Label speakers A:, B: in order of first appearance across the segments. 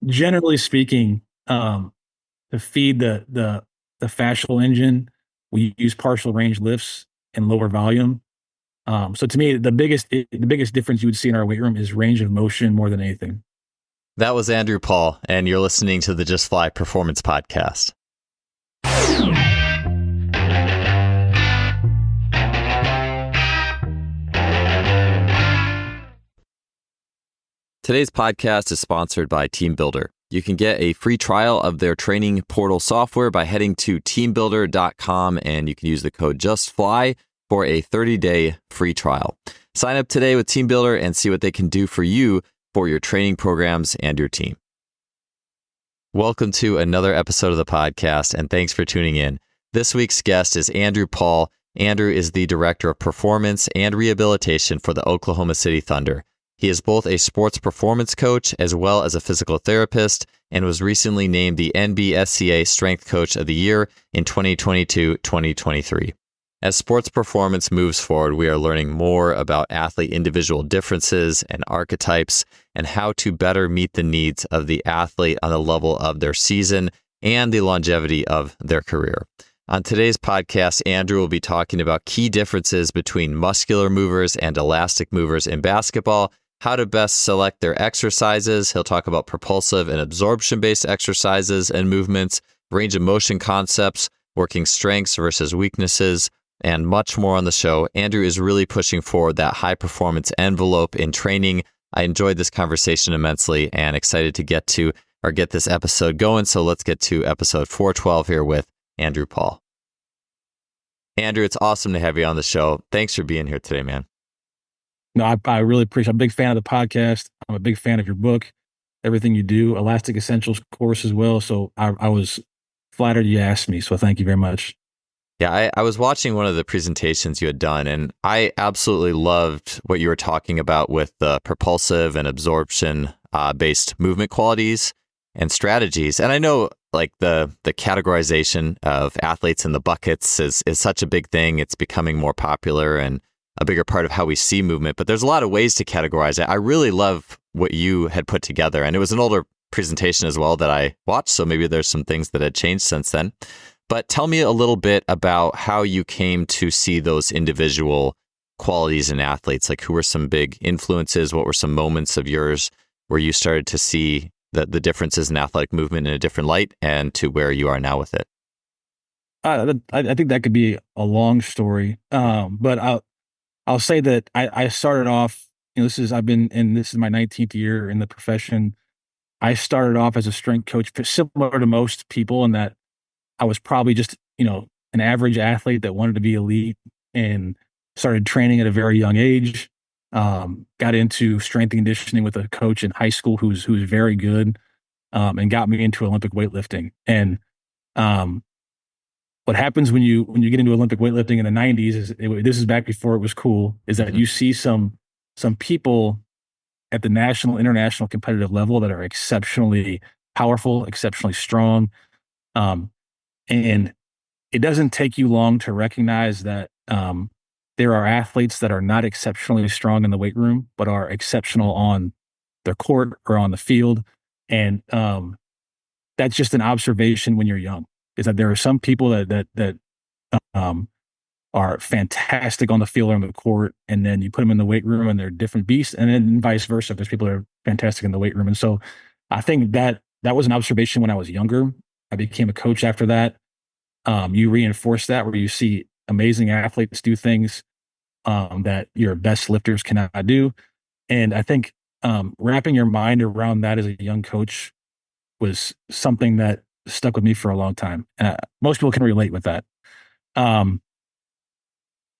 A: generally speaking, to feed the fascial engine, we use partial range lifts and lower volume. So to me, the biggest difference you would see in our weight room is range of motion more than anything.
B: That was Andrew Paul, and you're listening to the Just Fly Performance Podcast. Today's podcast is sponsored by TeamBuilder. You can get a free trial of their training portal software by heading to teambuilder.com, and you can use the code JustFly for a 30-day free trial. Sign up today with TeamBuilder and see what they can do for you for your training programs and your team. Welcome to another episode of the podcast, and thanks for tuning in. This week's guest is Andrew Paul. Andrew is the Director of Performance and Rehabilitation for the Oklahoma City Thunder. He is both a sports performance coach as well as a physical therapist and was recently named the NBSCA Strength Coach of the Year in 2022-2023. As sports performance moves forward, we are learning more about athlete individual differences and archetypes and how to better meet the needs of the athlete on the level of their season and the longevity of their career. On today's podcast, Andrew will be talking about key differences between muscular movers and elastic movers in basketball, how to best select their exercises. He'll talk about propulsive and absorption-based exercises and movements, range of motion concepts, working strengths versus weaknesses, and much more on the show. Andrew is really pushing forward that high-performance envelope in training. I enjoyed this conversation immensely and excited to get this episode going. So let's get to episode 412 here with Andrew Paul. Andrew, it's awesome to have you on the show. Thanks for being here today, man.
A: No, I really appreciate. I'm a big fan of the podcast. I'm a big fan of your book, everything you do, Elastic Essentials course as well. So I was flattered you asked me. So thank you very much.
B: Yeah, I was watching one of the presentations you had done, and I absolutely loved what you were talking about with the propulsive and absorption based movement qualities and strategies. And I know like the categorization of athletes in the buckets is such a big thing. It's becoming more popular and a bigger part of how we see movement, but there's a lot of ways to categorize it. I really love what you had put together, and it was an older presentation as well that I watched, so maybe there's some things that had changed since then. But tell me a little bit about how you came to see those individual qualities in athletes. Like, who were some big influences? What were some moments of yours where you started to see the differences in athletic movement in a different light, and to where you are now with it?
A: I think that could be a long story, but I'll say that I started off. This is my 19th year in the profession. I started off as a strength coach, similar to most people, in that I was probably just an average athlete that wanted to be elite, and started training at a very young age. Got into strength and conditioning with a coach in high school who's very good, and got me into Olympic weightlifting. And what happens when you get into Olympic weightlifting in the 90s this is back before it was cool, is that you see some people at the national, international competitive level that are exceptionally powerful, exceptionally strong. And it doesn't take you long to recognize that there are athletes that are not exceptionally strong in the weight room, but are exceptional on their court or on the field. And that's just an observation when you're young, is that there are some people that are fantastic on the field or on the court, and then you put them in the weight room and they're different beasts, and then vice versa. There's people that are fantastic in the weight room. And so I think that was an observation when I was younger. I became a coach after that. You reinforce that, where you see amazing athletes do things that your best lifters cannot do. And I think wrapping your mind around that as a young coach was something that stuck with me for a long time. Most people can relate with that.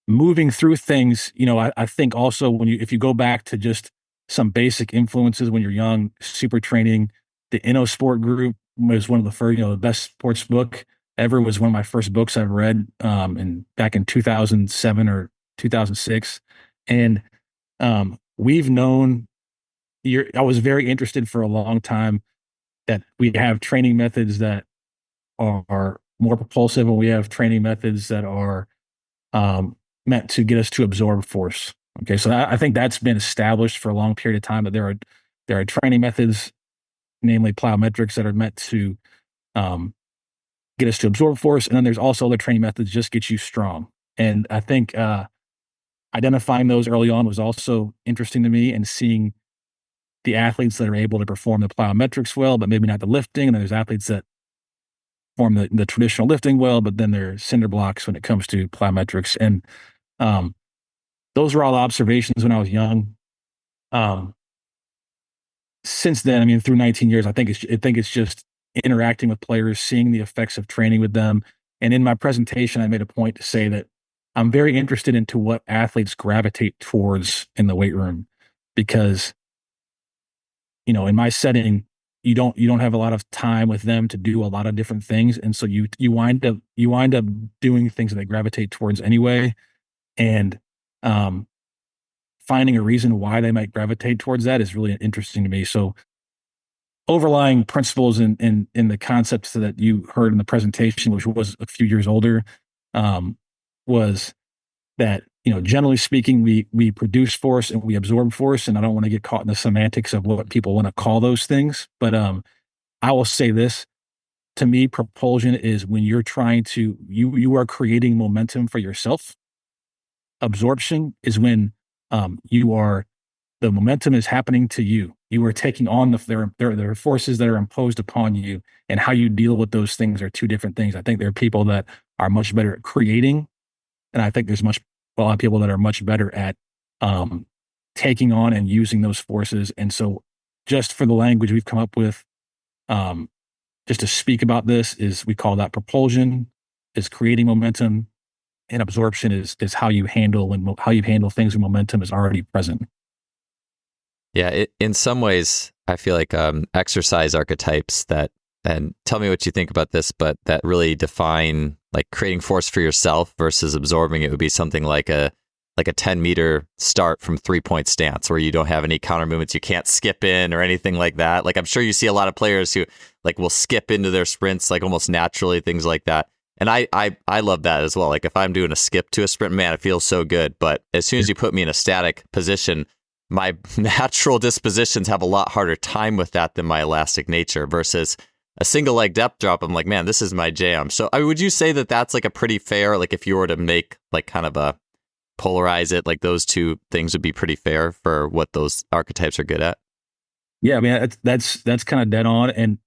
A: Moving through things, I think also if you go back to just some basic influences when you're young, super training, the InnoSport group was one of the first, the best sports book ever, was one of my first books I've read back in 2007 or 2006. And we've known, I was very interested for a long time that we have training methods that are more propulsive, and we have training methods that are meant to get us to absorb force. Okay, so I think that's been established for a long period of time, that there are training methods namely plyometrics that are meant to get us to absorb force. And then there's also other training methods just get you strong. And I think identifying those early on was also interesting to me, and seeing the athletes that are able to perform the plyometrics well, but maybe not the lifting. And there's athletes that perform the traditional lifting well, but then they're cinder blocks when it comes to plyometrics. And um, those were all observations when I was young. Um, since then, I mean, through 19 years, I think it's just interacting with players, seeing the effects of training with them. And in my presentation, I made a point to say that I'm very interested into what athletes gravitate towards in the weight room, because, in my setting, you don't have a lot of time with them to do a lot of different things. And so you wind up doing things that they gravitate towards anyway. And um, finding a reason why they might gravitate towards that is really interesting to me. So overlying principles in the concepts that you heard in the presentation, which was a few years older, was that, generally speaking, we produce force and we absorb force. And I don't want to get caught in the semantics of what people want to call those things. But I will say this: to me, propulsion is when you're trying to you are creating momentum for yourself. Absorption is when the momentum is happening to you. You are taking on there are forces that are imposed upon you, and how you deal with those things are two different things. I think there are people that are much better at creating, and I think there's a lot of people that are much better at taking on and using those forces. And so, just for the language we've come up with, just to speak about this, is we call that propulsion, is creating momentum, and absorption is how you handle things when momentum is already present.
B: Yeah, in some ways, I feel like exercise archetypes that, and tell me what you think about this, but that really define like creating force for yourself versus absorbing it would be something like a 10-meter start from 3-point stance, where you don't have any counter movements, you can't skip in or anything like that. Like I'm sure you see a lot of players who like will skip into their sprints like almost naturally, things like that. And I love that as well. Like if I'm doing a skip to a sprint, man, it feels so good. But as soon as you put me in a static position, my natural dispositions have a lot harder time with that than my elastic nature, versus a single leg depth drop. I'm like, man, this is my jam. So would you say that that's like a pretty fair, like if you were to make like kind of a polarize it, like those two things would be pretty fair for what those archetypes are good at?
A: Yeah, I mean, that's kind of dead on. And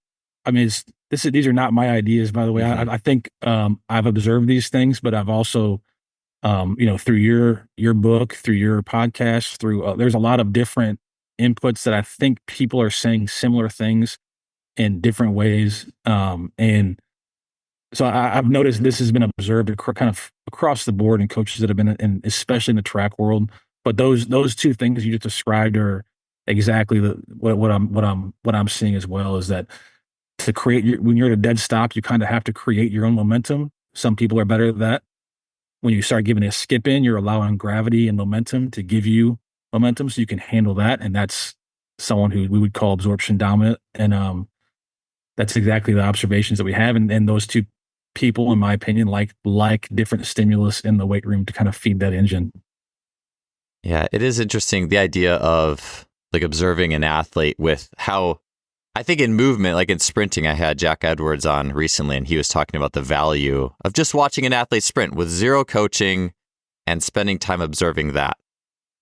A: I mean, these are not my ideas, by the way.
B: Mm-hmm.
A: I think I've observed these things, but I've also through your book, through your podcast, through there's a lot of different inputs that I think people are saying similar things in different ways. And so I've noticed this has been observed kind of across the board in coaches that have been in, especially in the track world. But those two things you just described are exactly what I'm seeing as well. Is that to create when you're at a dead stop, you kind of have to create your own momentum. Some people are better at that. When you start giving a skip in, you're allowing gravity and momentum to give you momentum, so you can handle that. And that's someone who we would call absorption dominant. And that's exactly the observations that we have. And those two people, in my opinion, like different stimulus in the weight room to kind of feed that engine.
B: Yeah, it is interesting, the idea of like observing an athlete with how, I think in movement, like in sprinting, I had Jack Edwards on recently, and he was talking about the value of just watching an athlete sprint with zero coaching and spending time observing that.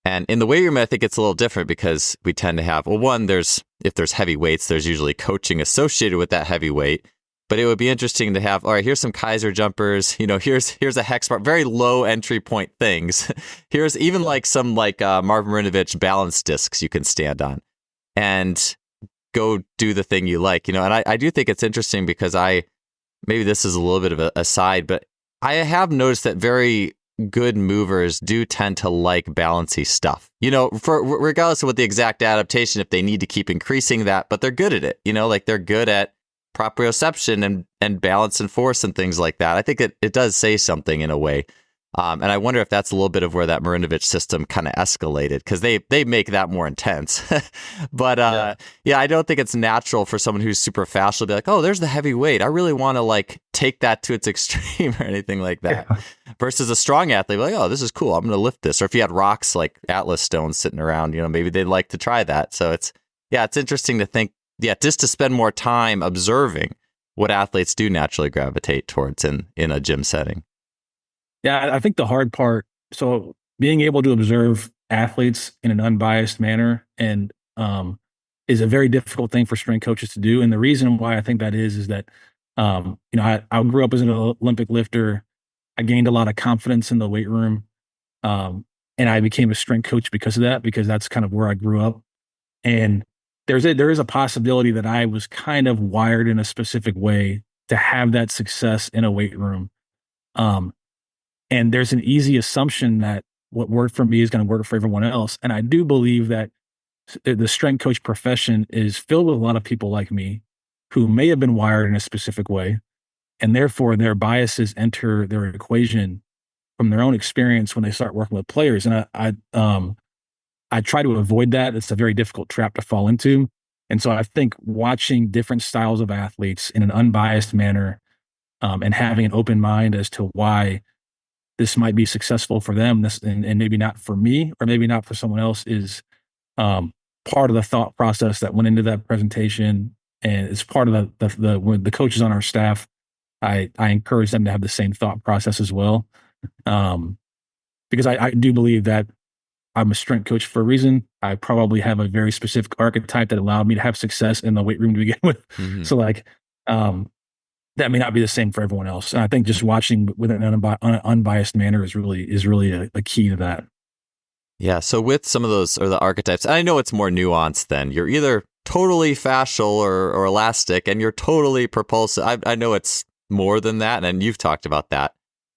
B: And in the weight room, I think it's a little different, because we tend to have, well, one, if there's heavy weights, there's usually coaching associated with that heavy weight. But it would be interesting to have, all right, here's some Kaiser jumpers, here's a hex bar, very low entry point things. Here's even like some Marvin Marinovich balance discs you can stand on and go do the thing you like, and I do think it's interesting, because maybe this is a little bit of a aside, but I have noticed that very good movers do tend to like balancy stuff, for regardless of what the exact adaptation, if they need to keep increasing that, but they're good at it, like they're good at proprioception and balance and force and things like that. I think it does say something in a way. And I wonder if that's a little bit of where that Marinovich system kind of escalated, because they make that more intense. But I don't think it's natural for someone who's super fascial to be like, oh, there's the heavy weight, I really want to like take that to its extreme or anything like that. Yeah. Versus a strong athlete, like, oh, this is cool, I'm going to lift this. Or if you had rocks like Atlas stones sitting around, maybe they'd like to try that. So it's interesting to think yeah, just to spend more time observing what athletes do naturally gravitate towards in a gym setting.
A: Yeah, I think the hard part, so being able to observe athletes in an unbiased manner and is a very difficult thing for strength coaches to do. And the reason why I think that is that I grew up as an Olympic lifter. I gained a lot of confidence in the weight room. Um, and I became a strength coach because of that, because that's kind of where I grew up. And there is a possibility that I was kind of wired in a specific way to have that success in a weight room. Um, and there's an easy assumption that what worked for me is going to work for everyone else. And I do believe that the strength coach profession is filled with a lot of people like me who may have been wired in a specific way, and therefore their biases enter their equation from their own experience when they start working with players. And I try to avoid that. It's a very difficult trap to fall into. And so I think watching different styles of athletes in an unbiased manner, and having an open mind as to why this might be successful for them, and maybe not for me, or maybe not for someone else, is um, part of the thought process that went into that presentation. And it's part of when the coaches on our staff, I encourage them to have the same thought process as well. Um, because I do believe that I'm a strength coach for a reason. I probably have a very specific archetype that allowed me to have success in the weight room to begin with.
B: Mm-hmm.
A: So like, that may not be the same for everyone else. And I think just watching with an unbiased manner is really a key to that.
B: Yeah. So with some of those, or the archetypes, I know it's more nuanced than you're either totally fascial or elastic, and you're totally propulsive. I know it's more than that, and you've talked about that.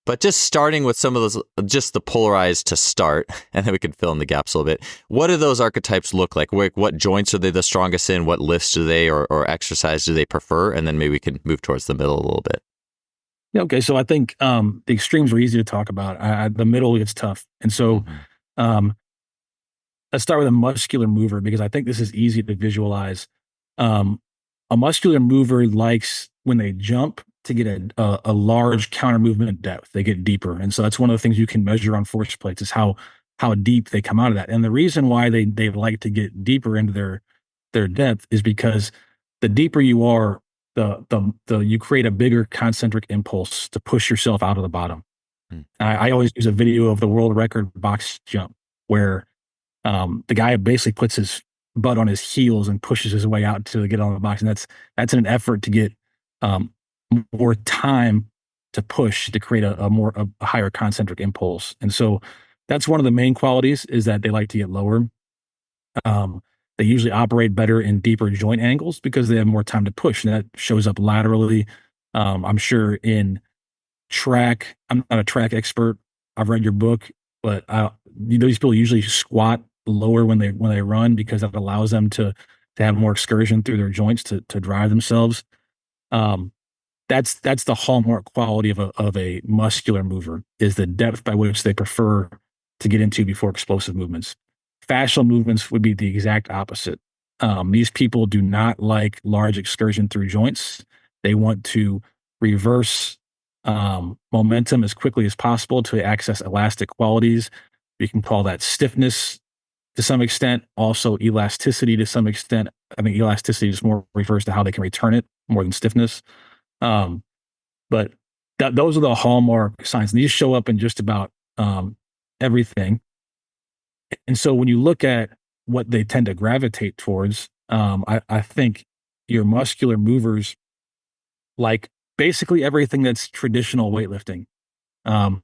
B: But just starting with some of those, just the polarized to start, and then we can fill in the gaps a little bit. What do those archetypes look like? What joints are they the strongest in? What lifts do they or exercise do they prefer? And then maybe we can move towards the middle a little bit.
A: Yeah. Okay. So I think the extremes are easy to talk about. The middle gets tough. And so um, let's start with a muscular mover, because I think this is easy to visualize. Um, a muscular mover likes, when they jump, to get a large counter movement depth. They get deeper. And so that's one of the things you can measure on force plates, is how deep they come out of that. And the reason why they like to get deeper into their depth is because the deeper you are, the you create a bigger concentric impulse to push yourself out of the bottom.
B: Mm.
A: I always use a video of the world record box jump where the guy basically puts his butt on his heels and pushes his way out to get on the box. And that's an effort to get um, more time to push, to create a higher concentric impulse. And so that's one of the main qualities, is that they like to get lower. They usually operate better in deeper joint angles because they have more time to push. And that shows up laterally. I'm sure in track, I'm not a track expert. I've read your book, but those people usually squat lower when they run, because that allows them to have more excursion through their joints to drive themselves. Um, that's the hallmark quality of a muscular mover, is the depth by which they prefer to get into before explosive movements. Fascial movements would be the exact opposite. These people do not like large excursion through joints. They want to reverse momentum as quickly as possible to access elastic qualities. We can call that stiffness to some extent, also elasticity to some extent. I think elasticity just more refers to how they can return it more than stiffness. Um, but those are the hallmark signs. And these show up in just about everything. And so when you look at what they tend to gravitate towards, I think your muscular movers like basically everything that's traditional weightlifting. Um,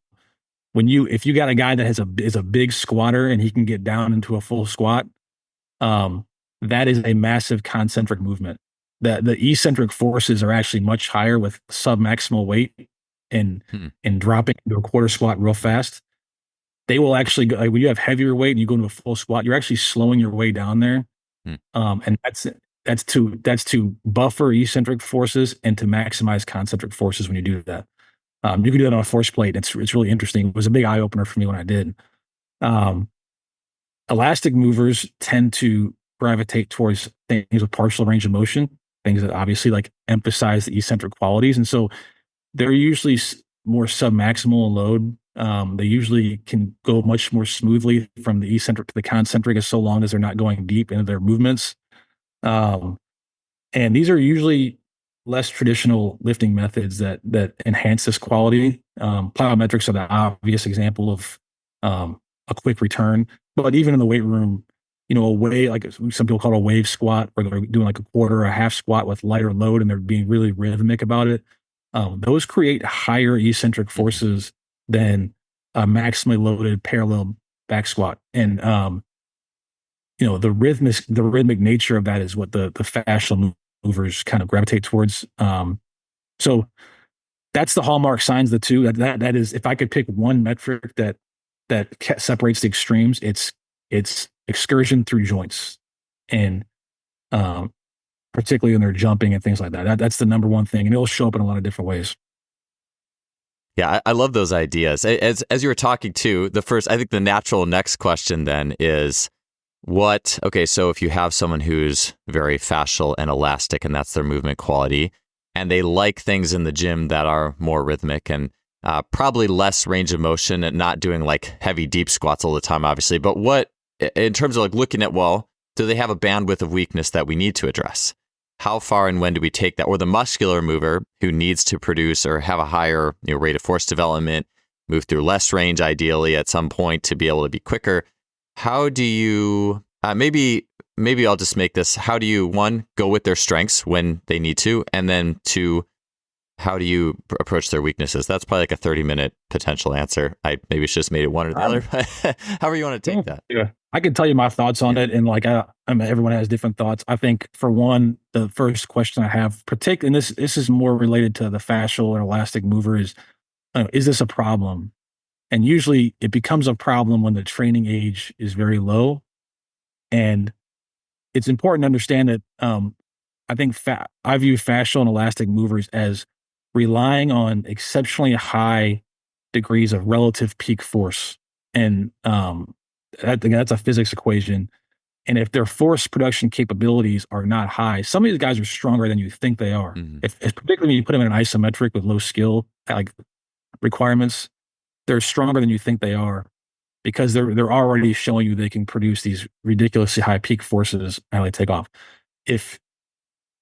A: if you got a guy that is a big squatter and he can get down into a full squat, um, that is a massive concentric movement. The eccentric forces are actually much higher with submaximal weight and
B: Hmm.
A: dropping into a quarter squat real fast. They will actually go, like when you have heavier weight and you go into a full squat, you're actually slowing your way down there.
B: Hmm.
A: And that's to buffer eccentric forces and to maximize concentric forces when you do that. You can do that on a force plate. It's really interesting. It was a big eye opener for me when I did. Um, Elastic movers tend to gravitate towards things with partial range of motion, things that obviously like emphasize the eccentric qualities. And so they're usually more submaximal in load. They usually can go much more smoothly from the eccentric to the concentric, as so long as they're not going deep into their movements. Um, And these are usually less traditional lifting methods that enhance this quality. Plyometrics are the obvious example of a quick return, but even in the weight room, a wave, like some people call it a wave squat, where they're doing like a quarter or a half squat with lighter load and they're being really rhythmic about it. Those create higher eccentric
B: Mhm.
A: forces than a maximally loaded parallel back squat. And the rhythmic nature of that is what the fascial movers kind of gravitate towards. So that's the hallmark signs of the two. That is, if I could pick one metric that separates the extremes, it's excursion through joints, and um, particularly when they're jumping and things like that. That's the number one thing, and it'll show up in a lot of different ways.
B: Yeah, I love those ideas. As you were talking too, I think the natural next question then is okay, so if you have someone who's very fascial and elastic and that's their movement quality, and they like things in the gym that are more rhythmic and probably less range of motion and not doing like heavy deep squats all the time, obviously, but what, in terms of like looking at, well, do they have a bandwidth of weakness that we need to address? How far and when do we take that? Or the muscular mover who needs to produce or have a higher rate of force development, move through less range ideally at some point to be able to be quicker. How do you, maybe I'll just make this, how do you, one, go with their strengths when they need to, and then two, how do you approach their weaknesses? That's probably like a 30-minute potential answer. I maybe should just made it one or the other. However you want to take that.
A: Yeah, I can tell you my thoughts on it, and like I mean, everyone has different thoughts. I think for one, the first question I have, particularly, and this is more related to the fascial or elastic mover, is this a problem? And usually, it becomes a problem when the training age is very low, and it's important to understand that I think I view fascial and elastic movers as relying on exceptionally high degrees of relative peak force. And that's a physics equation. And if their force production capabilities are not high, some of these guys are stronger than you think they are.
B: Mm-hmm.
A: If particularly when you put them in an isometric with low skill like requirements, they're stronger than you think they are because they're already showing you they can produce these ridiculously high peak forces as they take off. If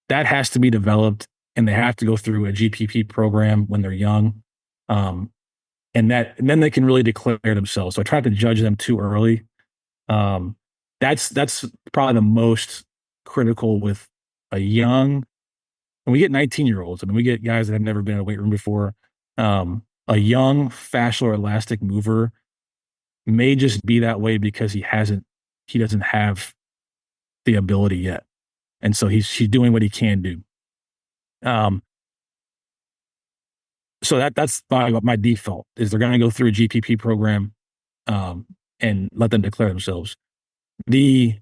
A: that has to be developed, and they have to go through a GPP program when they're young. Um, and then they can really declare themselves. So I try not to judge them too early. Um, that's probably the most critical with a young. When we get 19-year-olds, I mean, we get guys that have never been in a weight room before. A young fascial or elastic mover may just be that way because he doesn't have the ability yet, and so he's doing what he can do. Um, so that's my default is they're going to go through a GPP program, um, and let them declare themselves. The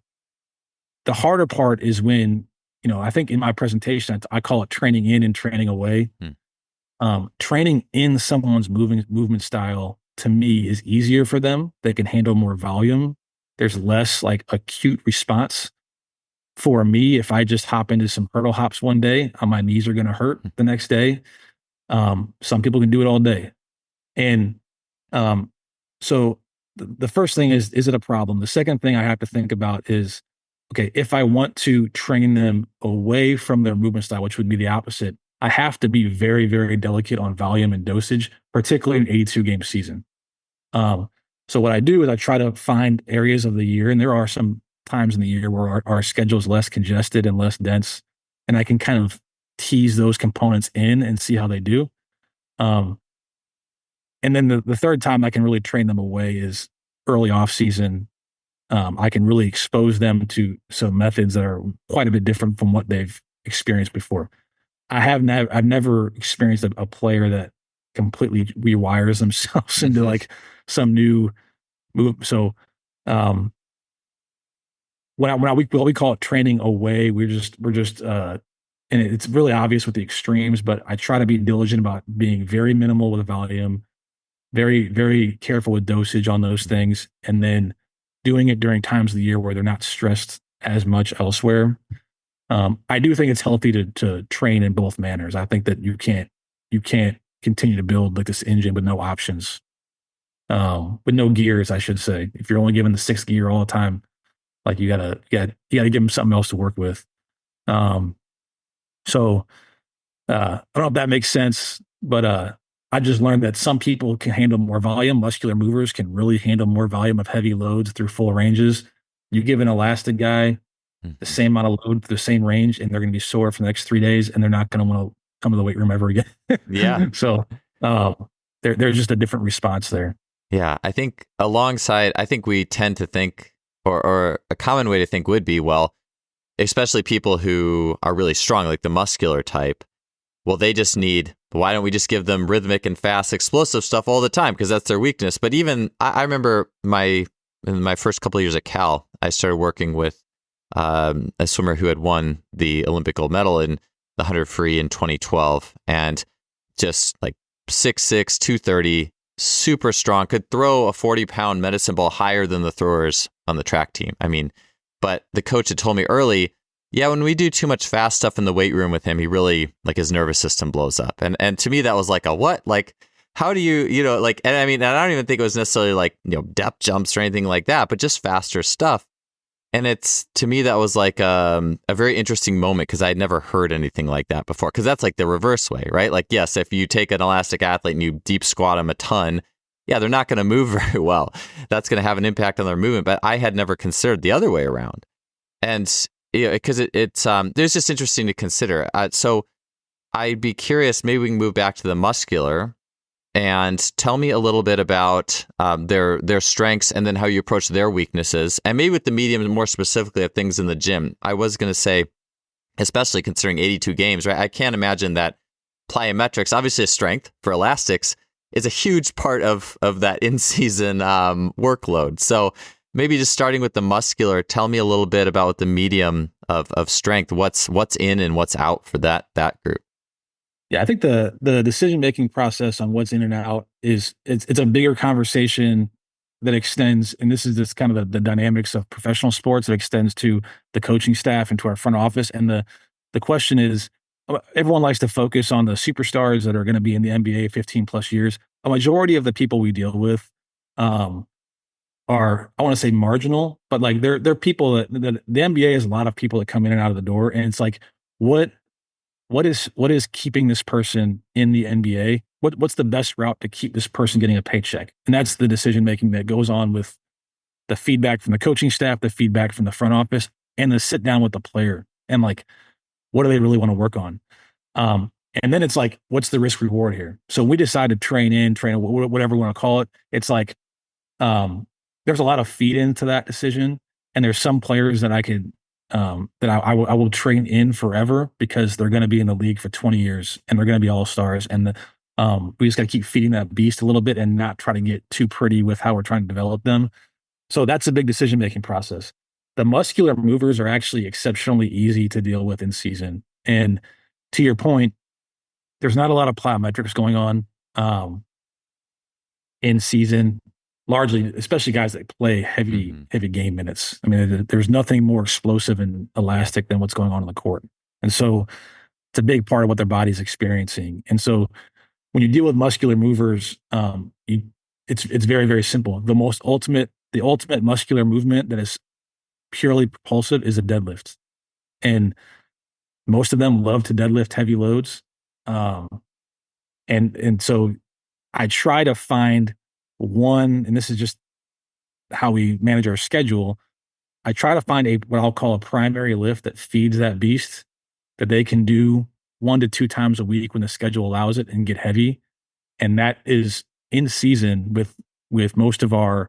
A: the harder part is when, I think in my presentation I call it training in and training away.
B: Hmm.
A: Training in someone's movement style to me is easier for them. They can handle more volume. There's less like acute response. For me, if I just hop into some hurdle hops one day, my knees are going to hurt the next day. Some people can do it all day. And um, so the first thing is it a problem? The second thing I have to think about is, okay, if I want to train them away from their movement style, which would be the opposite, I have to be very, very delicate on volume and dosage, particularly in 82 game season. Um, so what I do is I try to find areas of the year, and there are some times in the year where our schedule is less congested and less dense, and I can kind of tease those components in and see how they do. Um, and then the third time I can really train them away is early off season. I can really expose them to some methods that are quite a bit different from what they've experienced before. I've never experienced a player that completely rewires themselves into like some new move. So, um, what we call it training away, and it's really obvious with the extremes, but I try to be diligent about being very minimal with volume, very, very careful with dosage on those things, and then doing it during times of the year where they're not stressed as much elsewhere. I do think it's healthy to train in both manners. I think that you can't continue to build like this engine with no options, with no gears, I should say. If you're only given the sixth gear all the time, like you gotta give them something else to work with. Um, So I don't know if that makes sense, but I just learned that some people can handle more volume. Muscular movers can really handle more volume of heavy loads through full ranges. You give an elastic guy the
B: Mhm.
A: same amount of load, the same range, and they're going to be sore for the next 3 days, and they're not going to want to come to the weight room ever again.
B: Yeah.
A: So there's just a different response there.
B: Yeah. I think I think we tend to think, or a common way to think would be, well, especially people who are really strong, like the muscular type, well, they just need, why don't we just give them rhythmic and fast, explosive stuff all the time? Because that's their weakness. But even, I remember in my first couple of years at Cal, I started working with a swimmer who had won the Olympic gold medal in the 100 free in 2012. And just like 6'6", 230, super strong, could throw a 40-pound medicine ball higher than the throwers on the track team. I mean, but the coach had told me early, yeah, when we do too much fast stuff in the weight room with him, he really, like, his nervous system blows up. And to me, that was like a what? Like, how do you know, like, and I mean, and I don't even think it was necessarily like, depth jumps or anything like that, but just faster stuff. And it's, to me, that was like a very interesting moment because I had never heard anything like that before. Because that's like the reverse way, right? Like, yes, if you take an elastic athlete and you deep squat them a ton, yeah, they're not going to move very well. That's going to have an impact on their movement. But I had never considered the other way around. And because it's there's just interesting to consider. So I'd be curious, maybe we can move back to the muscular and tell me a little bit about their strengths and then how you approach their weaknesses, and maybe with the medium more specifically of things in the gym. I was going to say, especially considering 82 games, right? I can't imagine that plyometrics, obviously a strength for elastics, is a huge part of that in-season workload. So maybe just starting with the muscular, tell me a little bit about the medium of strength, what's in and what's out for that group.
A: Yeah, I think the decision making process on what's in and out it's a bigger conversation that extends, and this is just kind of the dynamics of professional sports that extends to the coaching staff and to our front office. And the question is, everyone likes to focus on the superstars that are going to be in the NBA 15 plus years. A majority of the people we deal with um, are, I want to say, marginal, but like they're people that the NBA has a lot of people that come in and out of the door, and it's like what what is keeping this person in the NBA? What's the best route to keep this person getting a paycheck? And that's the decision making that goes on with the feedback from the coaching staff, the feedback from the front office, and the sit down with the player and like what do they really want to work on? Um, and then it's like, what's the risk reward here? So we decide to train, whatever we want to call it. It's like um, there's a lot of feed into that decision, and there's some players that I could that I will train in forever because they're going to be in the league for 20 years and they're going to be all stars. And we just got to keep feeding that beast a little bit and not try to get too pretty with how we're trying to develop them. So that's a big decision making process. The muscular movers are actually exceptionally easy to deal with in season. And to your point, there's not a lot of plyometrics going on. In season, largely, especially guys that play heavy,
B: Mm-hmm.
A: heavy game minutes. I mean, there's nothing more explosive and elastic than what's going on the court. And so it's a big part of what their body's experiencing. And so when you deal with muscular movers, it's very, very simple. The ultimate muscular movement that is purely propulsive is a deadlift. And most of them love to deadlift heavy loads. Um, and so I try to find one, and this is just how we manage our schedule. I try to find a what I'll call a primary lift that feeds that beast that they can do 1 to 2 times a week when the schedule allows it and get heavy. And that is in season with most of our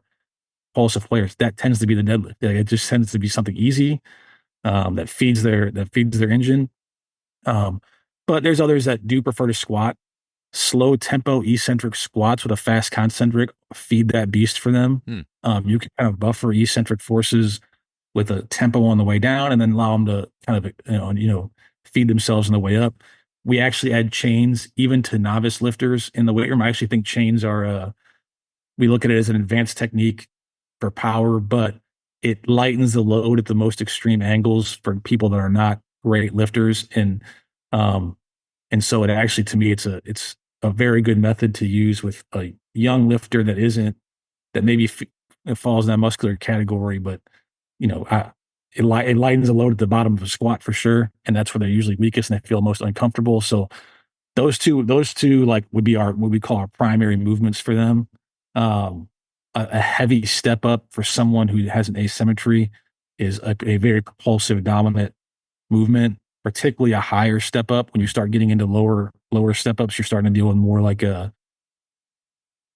A: impulsive players. That tends to be the deadlift. Like, it just tends to be something easy that feeds their engine. Um, but there's others that do prefer to squat. Slow tempo eccentric squats with a fast concentric feed that beast for them.
B: Hmm.
A: You can kind of buffer eccentric forces with a tempo on the way down and then allow them to kind of feed themselves on the way up. We actually add chains even to novice lifters in the weight room. I actually think chains are we look at it as an advanced technique for power, but it lightens the load at the most extreme angles for people that are not great lifters. Um, and so it actually, to me, it's a very good method to use with a young lifter that maybe falls in that muscular category, but you know, it lightens the load at the bottom of a squat for sure, and that's where they're usually weakest and they feel most uncomfortable. So those two like would be our what we call our primary movements for them. A heavy step up for someone who has an asymmetry is a very propulsive dominant movement, particularly a higher step up. When you start getting into lower step ups, you're starting to deal with more like a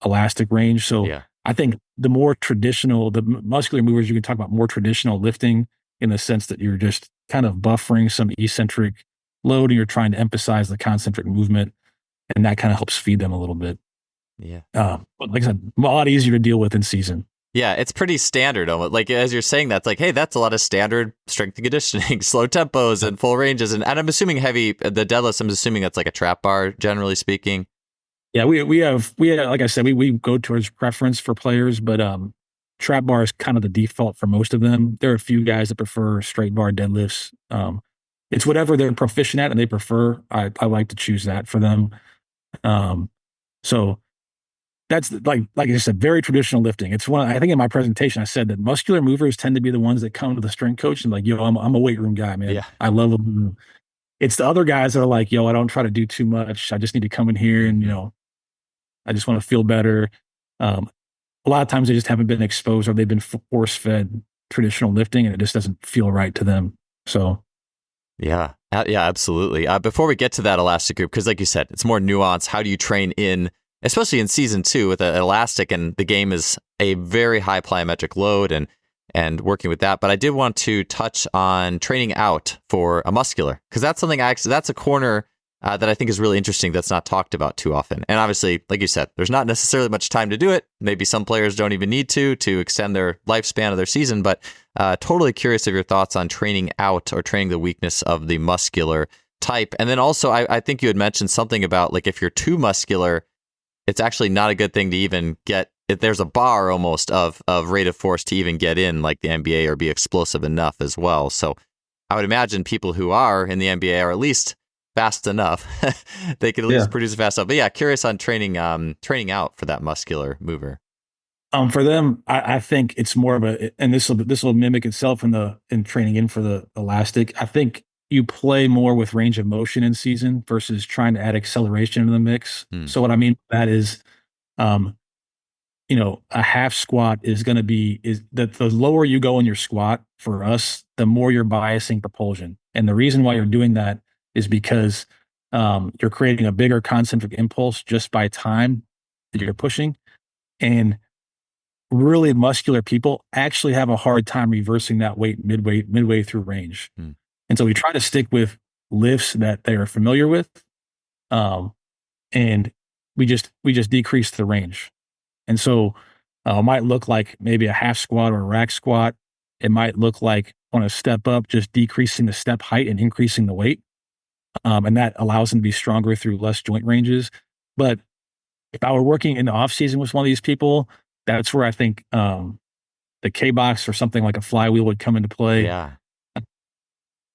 A: elastic range. So
B: Yeah.
A: I think the muscular movers, you can talk about more traditional lifting in the sense that you're just kind of buffering some eccentric load and you're trying to emphasize the concentric movement, and that kind of helps feed them a little bit.
B: Yeah.
A: But like I said, a lot easier to deal with in season.
B: Yeah, it's pretty standard. Like as you're saying, that's like, hey, that's a lot of standard strength and conditioning, slow tempos and full ranges, and I'm assuming the deadlifts. I'm assuming that's like a trap bar, generally speaking.
A: Yeah, we have like I said, we go towards preference for players, but trap bar is kind of the default for most of them. There are a few guys that prefer straight bar deadlifts. It's whatever they're proficient at and they prefer. I like to choose that for them. So that's like I said, very traditional lifting. It's one. I think in my presentation I said that muscular movers tend to be the ones that come to the strength coach and like, yo, I'm a weight room guy, man.
B: Yeah.
A: I love them. It's the other guys that are like, yo, I don't try to do too much. I just need to come in here and I just want to feel better. A lot of times they just haven't been exposed or they've been force fed traditional lifting and it just doesn't feel right to them. So.
B: Yeah, absolutely. Before we get to that elastic group, because like you said, it's more nuanced. How do you train especially in season 2 with an elastic, and the game is a very high plyometric load and working with that. But I did want to touch on training out for a muscular, because that's something that's a corner that I think is really interesting that's not talked about too often. And obviously, like you said, there's not necessarily much time to do it. Maybe some players don't even need to extend their lifespan of their season, but totally curious of your thoughts on training out or training the weakness of the muscular type. And then also, I think you had mentioned something about like if you're too muscular, it's actually not a good thing to even get. If there's a bar almost of rate of force to even get in like the NBA or be explosive enough as well. So I would imagine people who are in the NBA are at least fast enough. They can at least produce fast enough. But yeah, curious on training out for that muscular mover.
A: For them, I think it's more of and this will mimic itself in training in for the elastic. I think you play more with range of motion in season versus trying to add acceleration into the mix. So what I mean by that is, a half squat is going to be that the lower you go in your squat for us, the more you're biasing propulsion. And the reason why you're doing that is because you're creating a bigger concentric impulse just by time that you're pushing. And really muscular people actually have a hard time reversing that weight midway through range. And so we try to stick with lifts that they are familiar with. And we just decrease the range. And so it might look like maybe a half squat or a rack squat. It might look like on a step up, just decreasing the step height and increasing the weight. And that allows them to be stronger through less joint ranges. But if I were working in the off season with one of these people, that's where I think the K-box or something like a flywheel would come into play.
B: Yeah.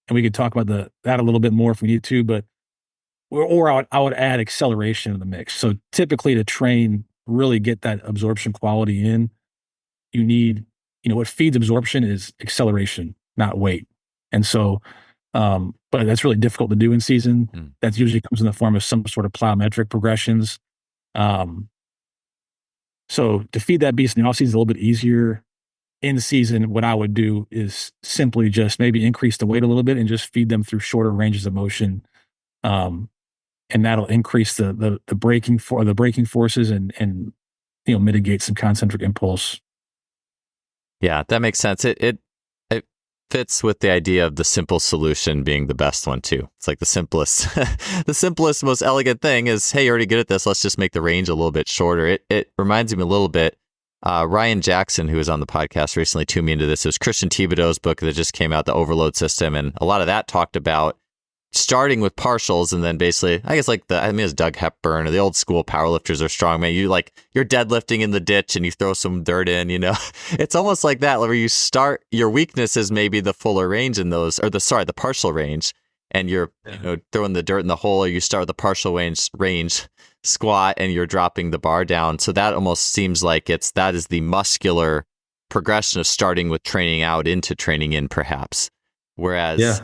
A: And we could talk about that a little bit more if we need to, but I would add acceleration in the mix. So typically to train, really get that absorption quality in, you need, what feeds absorption is acceleration, not weight. And so, but that's really difficult to do in season. That usually comes in the form of some sort of plyometric progressions. So to feed that beast in the offseason is a little bit easier. In season, what I would do is simply just maybe increase the weight a little bit and just feed them through shorter ranges of motion. And that'll increase the braking forces and mitigate some concentric impulse.
B: Yeah, that makes sense. It fits with the idea of the simple solution being the best one too. It's like the simplest, most elegant thing is, hey, you're already good at this. Let's just make the range a little bit shorter. It reminds me a little bit. Ryan Jackson, who was on the podcast recently, tuned me into this. It was Christian Thibodeau's book that just came out, The Overload System. And a lot of that talked about starting with partials and then basically, I guess it's Doug Hepburn or the old school powerlifters or strongmen. You're deadlifting in the ditch and you throw some dirt in, It's almost like that where you start, your weakness is maybe the fuller range in those, or the partial range. And you're throwing the dirt in the hole, or you start with the partial range squat and you're dropping the bar down. So that almost seems like that is the muscular progression of starting with training out into training in, perhaps. Whereas,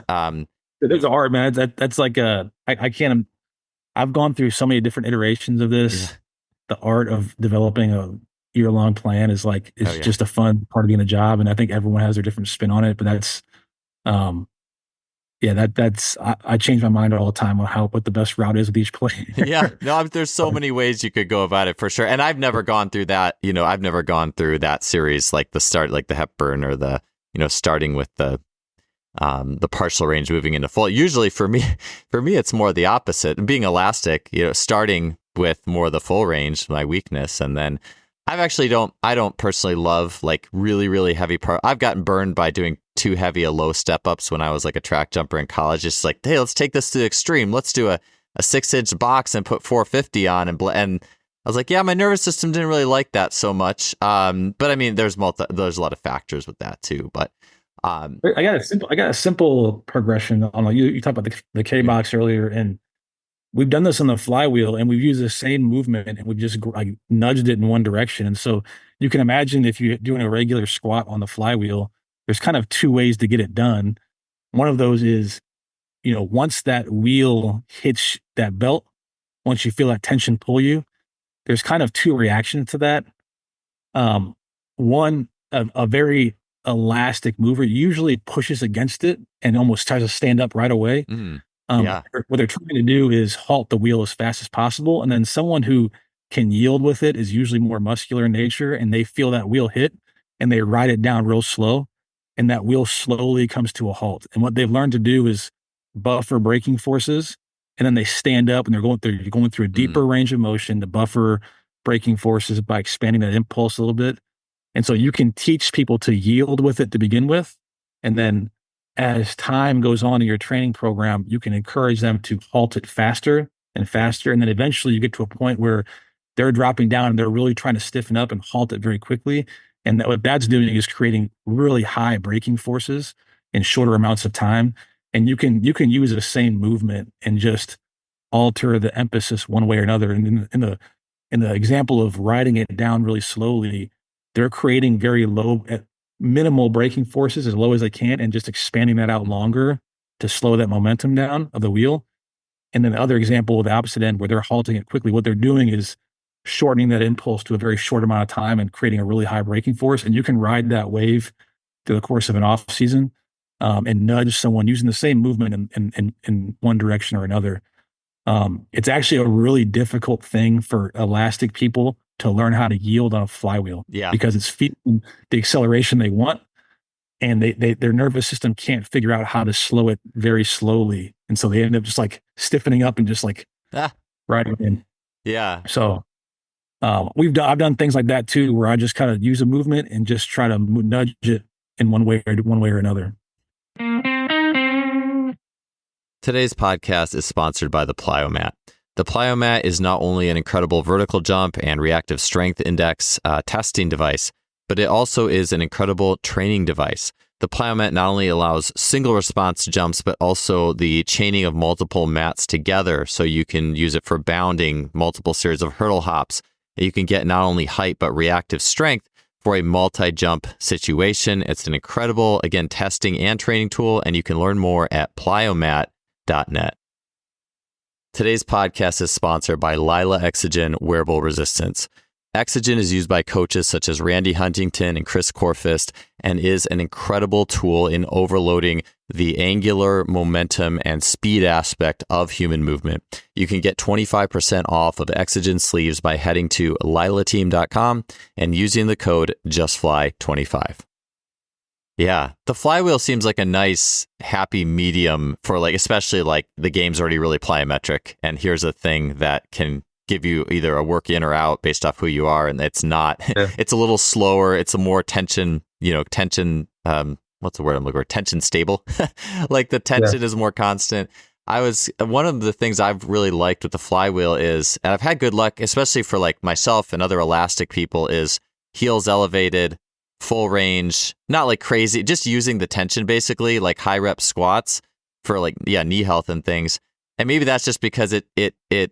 A: there's art, man. That's like I can't. I've gone through so many different iterations of this. The art of developing a year-long plan is just a fun part of being a job, and I think everyone has their different spin on it. But that's, I change my mind all the time on what the best route is with each player.
B: No, there's so many ways you could go about it for sure. And I've never gone through that. I've never gone through that series, like the start, like the Hepburn or the, starting with the partial range moving into full. Usually for me, it's more the opposite. Being elastic, starting with more of the full range, my weakness, and then I don't personally love like really, really heavy I've gotten burned by doing too heavy a low step ups when I was like a track jumper in college. It's like, hey, let's take this to the extreme. Let's do a 6-inch box and put 450 on. And I was like, yeah, my nervous system didn't really like that so much. But I mean, there's a lot of factors with that too. But
A: I got a simple progression on you talked about the K box earlier, and we've done this on the flywheel, and we've used the same movement, and we've just nudged it in one direction. And so you can imagine if you're doing a regular squat on the flywheel, there's kind of two ways to get it done. One of those is, once that wheel hits that belt, once you feel that tension pull you, there's kind of two reactions to that. One, a very elastic mover usually pushes against it and almost tries to stand up right away. What they're trying to do is halt the wheel as fast as possible. And then someone who can yield with it is usually more muscular in nature, and they feel that wheel hit and they ride it down real slow, and that wheel slowly comes to a halt. And what they've learned to do is buffer braking forces, and then they stand up and you're going through a deeper range of motion to buffer braking forces by expanding that impulse a little bit. And so you can teach people to yield with it to begin with, and then as time goes on in your training program, you can encourage them to halt it faster and faster. And then eventually you get to a point where they're dropping down and they're really trying to stiffen up and halt it very quickly. And what that's doing is creating really high braking forces in shorter amounts of time. And you can use the same movement and just alter the emphasis one way or another. And in the example of riding it down really slowly, they're creating very low, minimal braking forces as low as they can, and just expanding that out longer to slow that momentum down of the wheel. And then the other example, the opposite end, where they're halting it quickly, what they're doing is shortening that impulse to a very short amount of time and creating a really high braking force. And you can ride that wave through the course of an off season, and nudge someone using the same movement in one direction or another. It's actually a really difficult thing for elastic people to learn how to yield on a flywheel, because it's feeding the acceleration they want, and their nervous system can't figure out how to slow it very slowly, and so they end up just like stiffening up and just like riding in. So I've done things like that too, where I just kind of use a movement and just try to nudge it in one way or another.
B: Today's podcast is sponsored by the Plyomat. The Plyomat is not only an incredible vertical jump and reactive strength index testing device, but it also is an incredible training device. The Plyomat not only allows single response jumps, but also the chaining of multiple mats together, so you can use it for bounding, multiple series of hurdle hops. You can get not only height, but reactive strength for a multi-jump situation. It's an incredible, again, testing and training tool, and you can learn more at plyomat.net. Today's podcast is sponsored by Lila Exogen Wearable Resistance. Exogen is used by coaches such as Randy Huntington and Chris Corfist, and is an incredible tool in overloading the angular momentum and speed aspect of human movement. You can get 25% off of Exogen sleeves by heading to lilateam.com and using the code JustFly25. Yeah, the flywheel seems like a nice, happy medium for especially the game's already really plyometric, and here's a thing that can give you either a work in or out based off who you are, and it's not. It's a little slower. It's a more tension. What's the word I'm looking for? Tension stable. The tension is more constant. One of the things I've really liked with the flywheel is, and I've had good luck, especially for myself and other elastic people, is heels elevated, full range, not crazy, just using the tension basically, high rep squats for knee health and things. And maybe that's just because it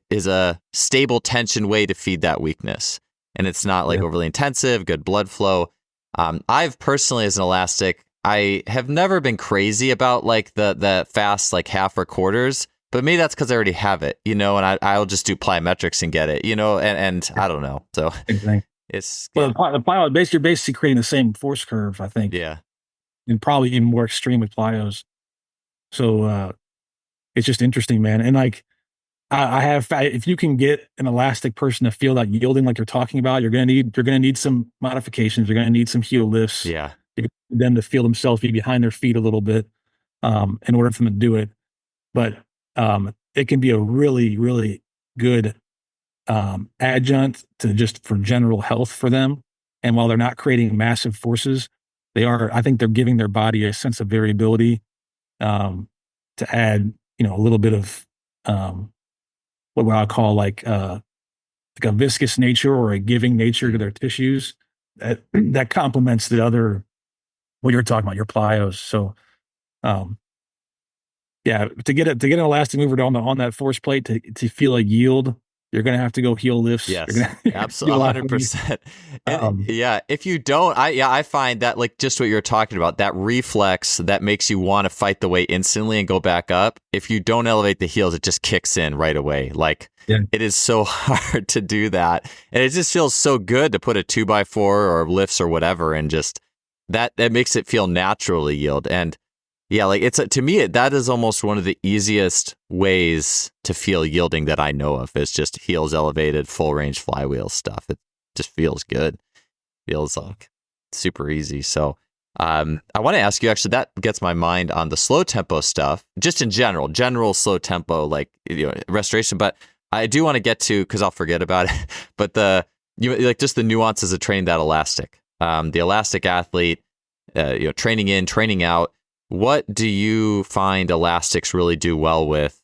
B: is a stable tension way to feed that weakness. And it's not overly intensive, good blood flow. I've personally, as an elastic, I have never been crazy about like the fast like half or quarters, but maybe that's because I already have it, and I'll just do plyometrics and get it, and I don't know. So
A: Same thing.
B: it's
A: Well,
B: yeah,
A: the plyo base, you're basically creating the same force curve, I think,
B: yeah,
A: and probably even more extreme with plyos. So it's just interesting, man. And like I have, if you can get an elastic person to feel that yielding, like you're talking about, you're gonna need some modifications. You're gonna need some heel lifts.
B: yeah.
A: You need them to feel themselves be behind their feet a little bit, in order for them to do it. But it can be a really, really good adjunct to just for general health for them. And while they're not creating massive forces, I think they're giving their body a sense of variability, um, to add, a little bit of, um, what I call like a viscous nature or a giving nature to their tissues that complements the other, what you're talking about, your plyos. So, um, yeah, to get an elastic mover on that force plate to feel a yield, you're gonna have to go heel lifts. You're
B: Yes,
A: gonna, you're gonna do
B: absolutely,
A: a lot of things.
B: 100%. And
A: Um,
B: yeah, if you don't, I find that like just what you're talking about, that reflex that makes you want to fight the weight instantly and go back up. If you don't elevate the heels, it just kicks in right away. Like
A: yeah,
B: it is so hard to do that, and it just feels so good to put a 2x4 or lifts or whatever, and just that makes it feel naturally yield. And yeah, like to me, that is almost one of the easiest ways to feel yielding that I know of. Is just heels elevated, full range flywheel stuff. It just feels good. Feels like super easy. So, I want to ask you actually. That gets my mind on the slow tempo stuff, just in general slow tempo, like restoration. But I do want to get to, because I'll forget about it. But like just the nuances of training that elastic, the elastic athlete, training in, training out. What do you find elastics really do well with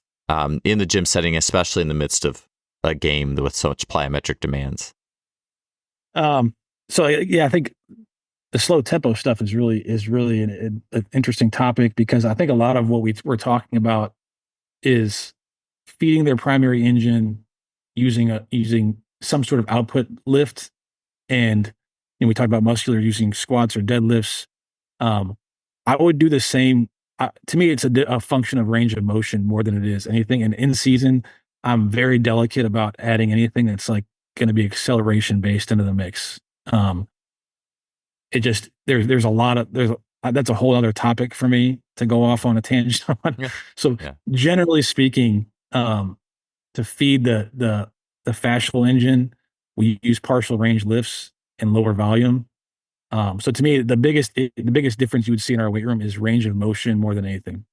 B: in the gym setting, especially in the midst of a game with so much plyometric demands?
A: um, so yeah, I think the slow tempo stuff is really an interesting topic because I think a lot of what we're talking about is feeding their primary engine using some sort of output lift, and we talked about muscular using squats or deadlifts. Um, I would do the same. To me, it's a function of range of motion more than it is anything. And in season, I'm very delicate about adding anything that's like going to be acceleration based into the mix. Um, it just there's a lot of there's that's a whole other topic for me to go off on a tangent on.
B: Yeah,
A: So
B: yeah.
A: generally speaking, to feed the fascial engine, we use partial range lifts and lower volume. So to me, the biggest difference you would see in our weight room is range of motion more than anything.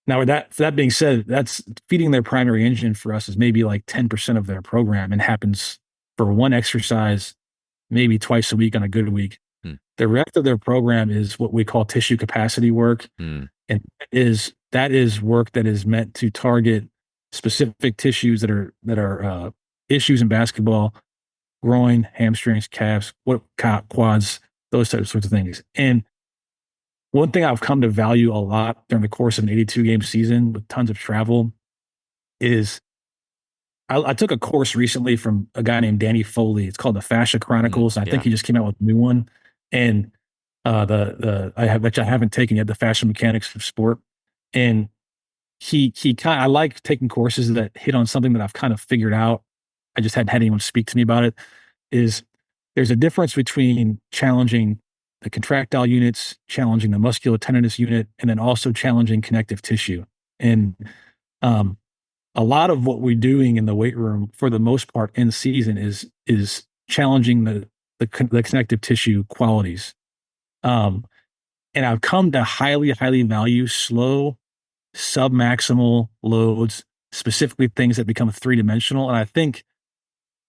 A: Now, with that being said, that's feeding their primary engine for us is maybe like 10% of their program and happens for one exercise, maybe twice a week on a good week.
B: Hmm.
A: The rest of their program is what we call tissue capacity work.
B: Hmm.
A: And that is work that is meant to target specific tissues that are issues in basketball: groin, hamstrings, calves, quads, those sorts of things. And one thing I've come to value a lot during the course of an 82 game season with tons of travel is I took a course recently from a guy named Danny Foley. It's called the Fascia Chronicles. I think
B: Yeah.
A: he just came out with a new one. And I have, which I haven't taken yet, the Fascia Mechanics of Sport. And he kind I like taking courses that hit on something that I've kind of figured out. I just hadn't had anyone speak to me about it. Is there's a difference between challenging the contractile units, challenging the musculotendinous unit, and then also challenging connective tissue. And um, a lot of what we're doing in the weight room, for the most part, in season, is challenging the connective tissue qualities. Um, and I've come to highly value slow, submaximal loads, specifically things that become three dimensional. And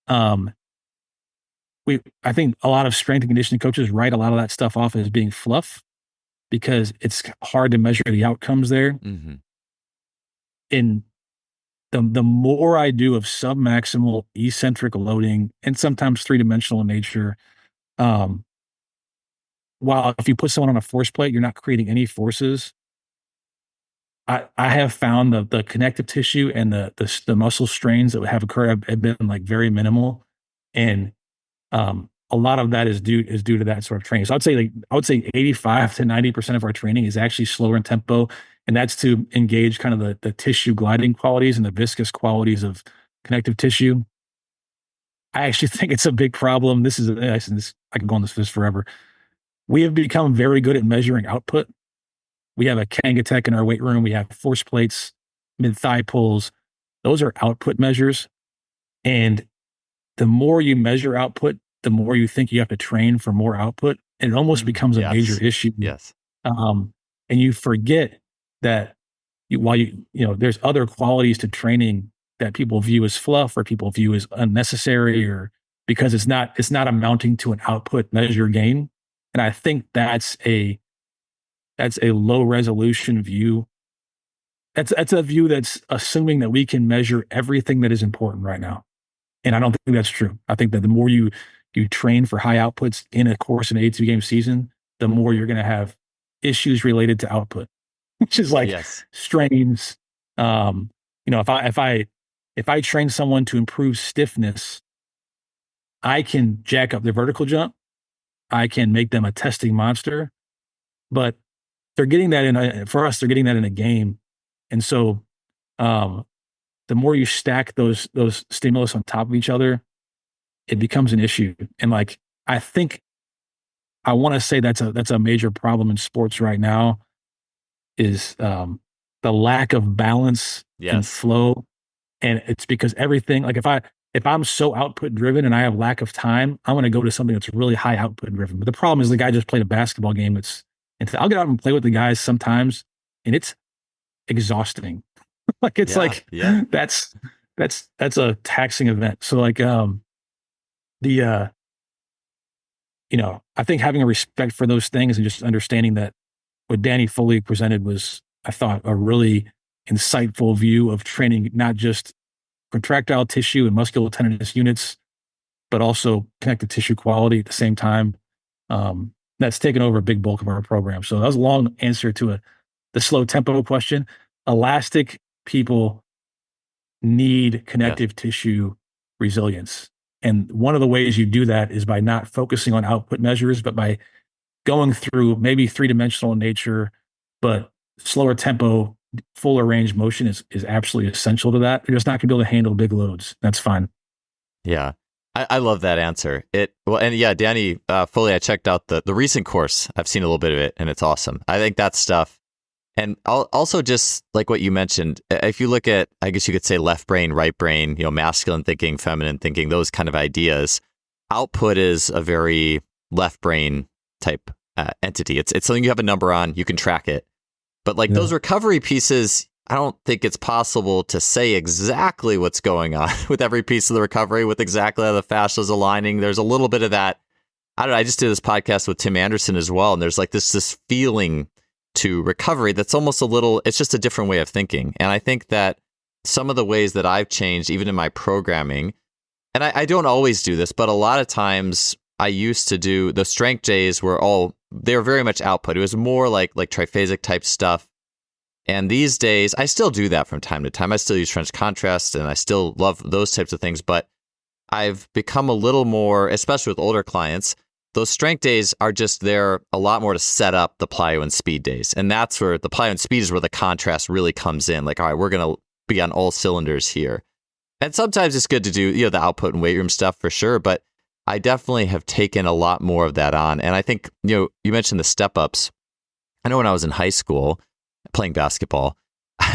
A: um, I think a lot of strength and conditioning coaches write a lot of that stuff off as being fluff because it's hard to measure the outcomes there.
B: Hmm.
A: And the more I do of submaximal eccentric loading and sometimes three dimensional in nature, um, while if you put someone on a force plate, you're not creating any forces. I have found the connective tissue and the muscle strains that have occurred have been like very minimal, and a lot of that is due to that sort of training. So I would say 85 to 90% of our training is actually slower in tempo, and that's to engage kind of the tissue gliding qualities and the viscous qualities of connective tissue. I actually think it's a big problem. I could go on this forever. We have become very good at measuring output. We have a Kangatech in our weight room. We have force plates, mid thigh pulls. Those are output measures. And the more you measure output, the more you think you have to train for more output. And it almost becomes a major issue.
B: Yes.
A: And you forget that there's other qualities to training that people view as fluff or people view as unnecessary, or because it's not amounting to an output measure gain. And I think that's a low resolution view. That's a view that's assuming that we can measure everything that is important right now. And I don't think that's true. I think that the more you train for high outputs in a course in an 82 game season, the more you're going to have issues related to output, which is like strains. If I train someone to improve stiffness, I can jack up their vertical jump. I can make them a testing monster, but they're getting that they're getting that in a game. And so, the more you stack those stimulus on top of each other, it becomes an issue. And like, I think I want to say that's a major problem in sports right now is, the lack of balance and flow. And it's because everything, like if I'm so output driven and I have lack of time, I'm going to go to something that's really high output driven. But the problem is the guy just played a basketball game. I'll get out and play with the guys sometimes, and it's exhausting. Like that's a taxing event. So like I think having a respect for those things and just understanding that what Danny Foley presented was, I thought, a really insightful view of training, not just contractile tissue and musculotendinous units, but also connective tissue quality at the same time. That's taken over a big bulk of our program. So that was a long answer to the slow tempo question. Elastic people need connective tissue resilience. And one of the ways you do that is by not focusing on output measures, but by going through maybe three-dimensional in nature, but slower tempo, fuller range motion is absolutely essential to that. You're just not going to be able to handle big loads. That's fine.
B: Yeah. I love that answer. Danny Foley, I checked out the recent course. I've seen a little bit of it, and it's awesome. I think that stuff. And also just like what you mentioned, if you look at, I guess you could say left brain, right brain, masculine thinking, feminine thinking, those kind of ideas, output is a very left brain type entity. It's something you have a number on, you can track it. But like those recovery pieces, I don't think it's possible to say exactly what's going on with every piece of the recovery, with exactly how the fascia is aligning. There's a little bit of that. I don't know. I just did this podcast with Tim Anderson as well. And there's like this feeling to recovery that's almost it's just a different way of thinking. And I think that some of the ways that I've changed, even in my programming, and I don't always do this, but a lot of times I used to do the strength days they were very much output. It was more like triphasic type stuff. And these days, I still do that from time to time. I still use French contrast and I still love those types of things, but I've become a little more, especially with older clients, those strength days are just there a lot more to set up the plyo and speed days. And that's where the plyo and speed is where the contrast really comes in. Like, all right, we're going to be on all cylinders here. And sometimes it's good to do, the output and weight room stuff for sure. But I definitely have taken a lot more of that on. And I think, you mentioned the step ups. I know when I was in high school playing basketball,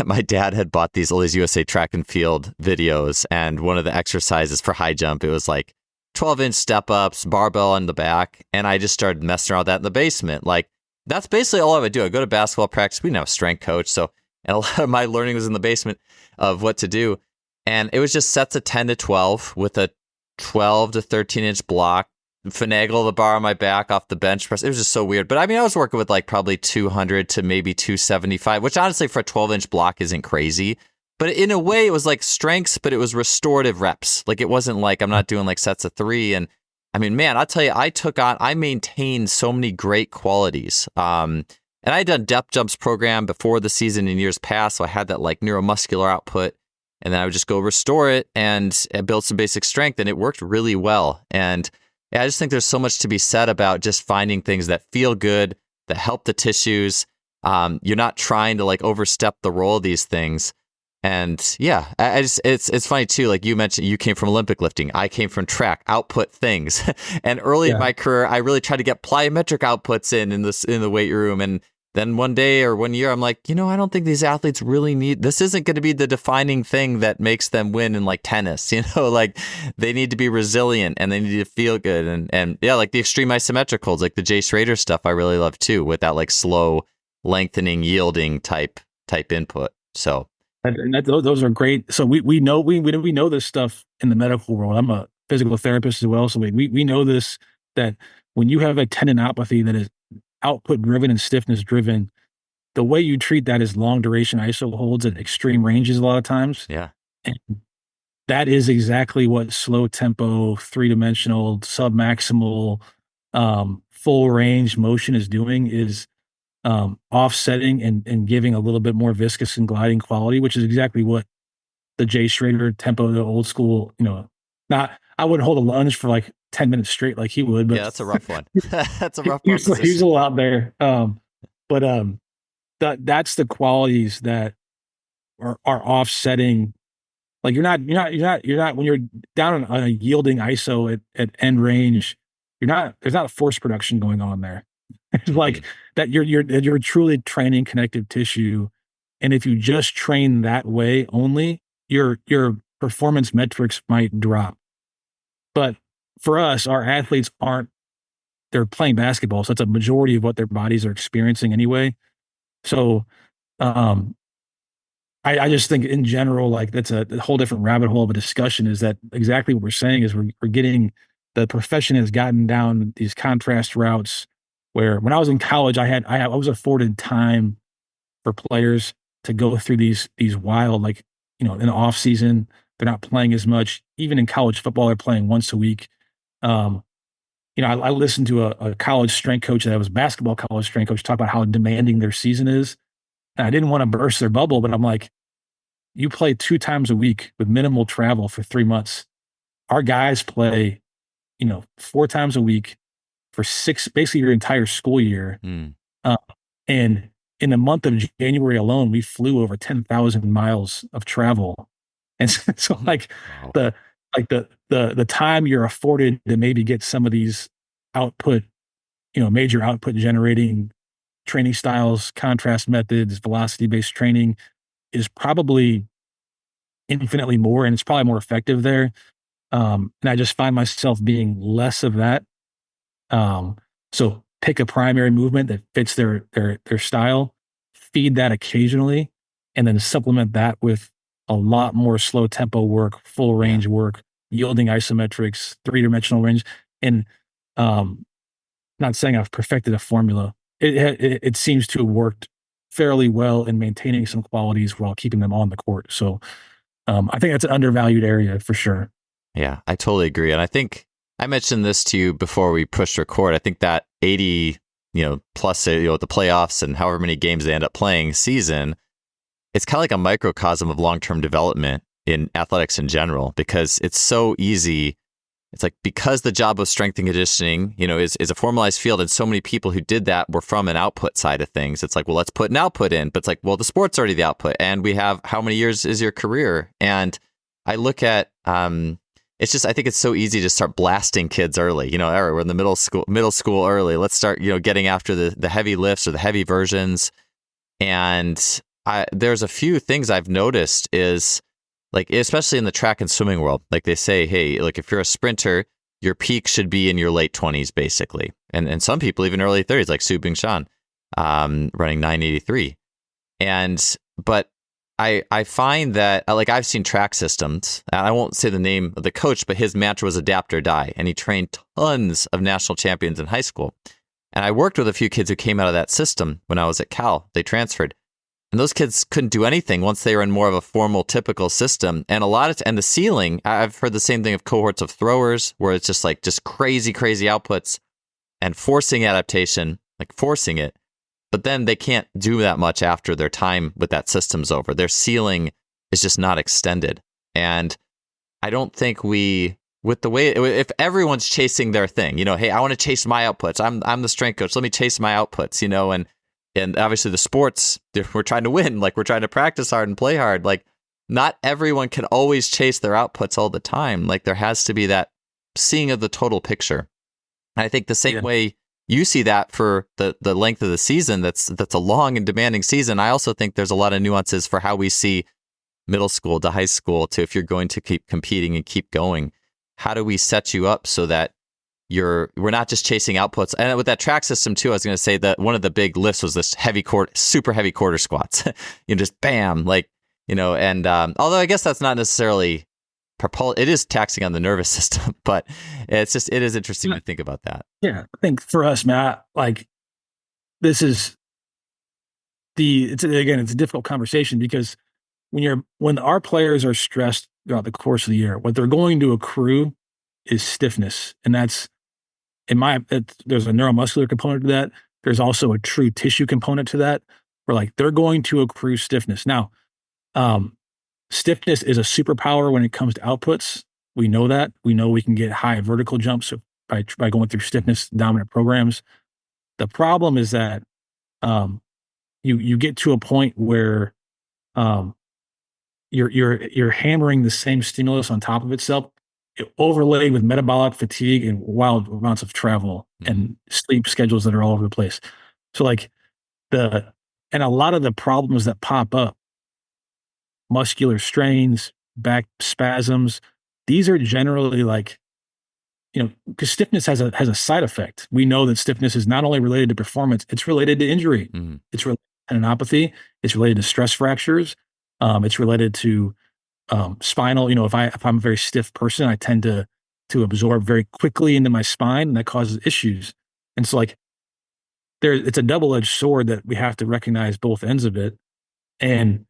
B: my dad had bought all these USA track and field videos. And one of the exercises for high jump, it was like 12-inch step ups, barbell on the back. And I just started messing around with that in the basement. Like, that's basically all I would do. I'd go to basketball practice. We didn't have a strength coach. And a lot of my learning was in the basement of what to do. And it was just sets of 10 to 12 with a 12 to 13-inch block, finagle the bar on my back off the bench press. It was just so weird. But I mean, I was working with like probably 200 to maybe 275, which honestly for a 12-inch block isn't crazy. But in a way, it was like strengths, but it was restorative reps. Like, it wasn't like I'm not doing like sets of 3. And I mean, man, I'll tell you, I maintained so many great qualities. And I had done depth jumps program before the season in years past. So I had that like neuromuscular output. And then I would just go restore it and build some basic strength. And it worked really well. And Yeah, I just think there's so much to be said about just finding things that feel good, that help the tissues. You're not trying to like overstep the role of these things. And yeah, I just it's funny too. Like you mentioned, you came from Olympic lifting. I came from track output things. And early in
A: Yeah.
B: my career, I really tried to get plyometric outputs in the weight room. And then one day or one year, I'm like, I don't think these athletes really need. This isn't going to be the defining thing that makes them win in like tennis. Like they need to be resilient and they need to feel good. And yeah, like the extreme isometric holds, like the Jay Schrader stuff, I really love too, with that like slow lengthening, yielding type input. So.
A: Those are great. So we know this stuff in the medical world. I'm a physical therapist as well, so we know this, that when you have a tendinopathy that is output driven and stiffness driven, the way you treat that is long duration iso holds at extreme ranges a lot of times.
B: Yeah.
A: And that is exactly what slow tempo, three-dimensional, submaximal, full range motion is doing, is offsetting and giving a little bit more viscous and gliding quality, which is exactly what the Jay Schrader tempo, the old school, not, I wouldn't hold a lunge for like 10 minutes straight like he would,
B: Yeah,
A: but
B: that's a rough one. That's a rough
A: he's a
B: position.
A: little out there. But that's the qualities that are offsetting. Like you're not when you're down on a yielding ISO at end range, there's not a force production going on there. It's like that you're truly training connective tissue. And if you just train that way only, your performance metrics might drop. But for us, our athletes they're playing basketball, so it's a majority of what their bodies are experiencing anyway. So um I just think in general, like that's a whole different rabbit hole of a discussion, is that exactly what we're saying is we're getting, the profession has gotten down these contrast routes where when I was in college, I was afforded time for players to go through these wild, like, in the off season, they're not playing as much. Even in college football, they're playing once a week. Um, I listened to a college strength coach that was a basketball college strength coach talk about how demanding their season is. And I didn't want to burst their bubble, but I'm like, you play 2 times a week with minimal travel for 3 months. Our guys play, 4 times a week for basically your entire school year.
B: Mm.
A: Uh, and in the month of January alone, we flew over 10,000 miles of travel. And so like
B: Wow.
A: the time you're afforded to maybe get some of these output, major output generating training styles, contrast methods, velocity based training is probably infinitely more, and it's probably more effective there. And I just find myself being less of that. So pick a primary movement that fits their style, feed that occasionally, and then supplement that with a lot more slow tempo work, full range work, yielding isometrics, three-dimensional range. And not saying I've perfected a formula. It seems to have worked fairly well in maintaining some qualities while keeping them on the court. So I think that's an undervalued area for sure.
B: Yeah, I totally agree. And I think I mentioned this to you before we pushed record. I think that 80, plus, the playoffs and however many games they end up playing season, it's kind of like a microcosm of long-term development in athletics in general, because it's so easy. It's like, because the job of strength and conditioning, is a formalized field, and so many people who did that were from an output side of things. It's like, well, let's put an output in, but it's like, well, the sport's already the output, and we have, how many years is your career? And I look at, it's just, I think it's so easy to start blasting kids early. We're in the middle school early. Let's start, getting after the heavy lifts or the heavy versions. And there's a few things I've noticed is, like, especially in the track and swimming world, like they say, hey, like if you're a sprinter, your peak should be in your late 20s, basically. And some people even early 30s, like Su Bing Shan, running 983. But I find that, like, I've seen track systems, and I won't say the name of the coach, but his mantra was adapt or die. And he trained tons of national champions in high school. And I worked with a few kids who came out of that system when I was at Cal. They transferred. And those kids couldn't do anything once they were in more of a formal, typical system. And and the ceiling, I've heard the same thing of cohorts of throwers, where it's just crazy, crazy outputs and forcing adaptation, like forcing it. But then they can't do that much after their time with that system's over. Their ceiling is just not extended. And I don't think we with the way, if everyone's chasing their thing, hey, I want to chase my outputs. I'm the strength coach. Let me chase my outputs, and obviously the sports, we're trying to win. Like, we're trying to practice hard and play hard. Like, not everyone can always chase their outputs all the time. Like, there has to be that seeing of the total picture. And I think the same way you see that for the length of the season, that's a long and demanding season. I also think there's a lot of nuances for how we see middle school to high school to if you're going to keep competing and keep going. How do we set you up so that we're not just chasing outputs? And with that track system too, I was going to say that one of the big lifts was this super heavy quarter squats. Just bam, and although I guess that's not necessarily it is taxing on the nervous system, but it is interesting to think about that.
A: Yeah, I think for us, Matt, like, this is it's a difficult conversation, because when our players are stressed throughout the course of the year, what they're going to accrue is stiffness, and that's there's a neuromuscular component to that. There's also a true tissue component to that, where like they're going to accrue stiffness. Now, stiffness is a superpower when it comes to outputs. We know that. We know we can get high vertical jumps by going through stiffness dominant programs. The problem is that you get to a point where you're hammering the same stimulus on top of itself, overlaid with metabolic fatigue and wild amounts of travel and sleep schedules that are all over the place. So like and a lot of the problems that pop up, muscular strains, back spasms, these are generally like, because stiffness has a side effect. We know that stiffness is not only related to performance, it's related to injury. It's related to tendinopathy. It's related to stress fractures. It's related to spinal. If I'm a very stiff person, I tend to absorb very quickly into my spine, and that causes issues. And so like it's a double-edged sword that we have to recognize both ends of it. And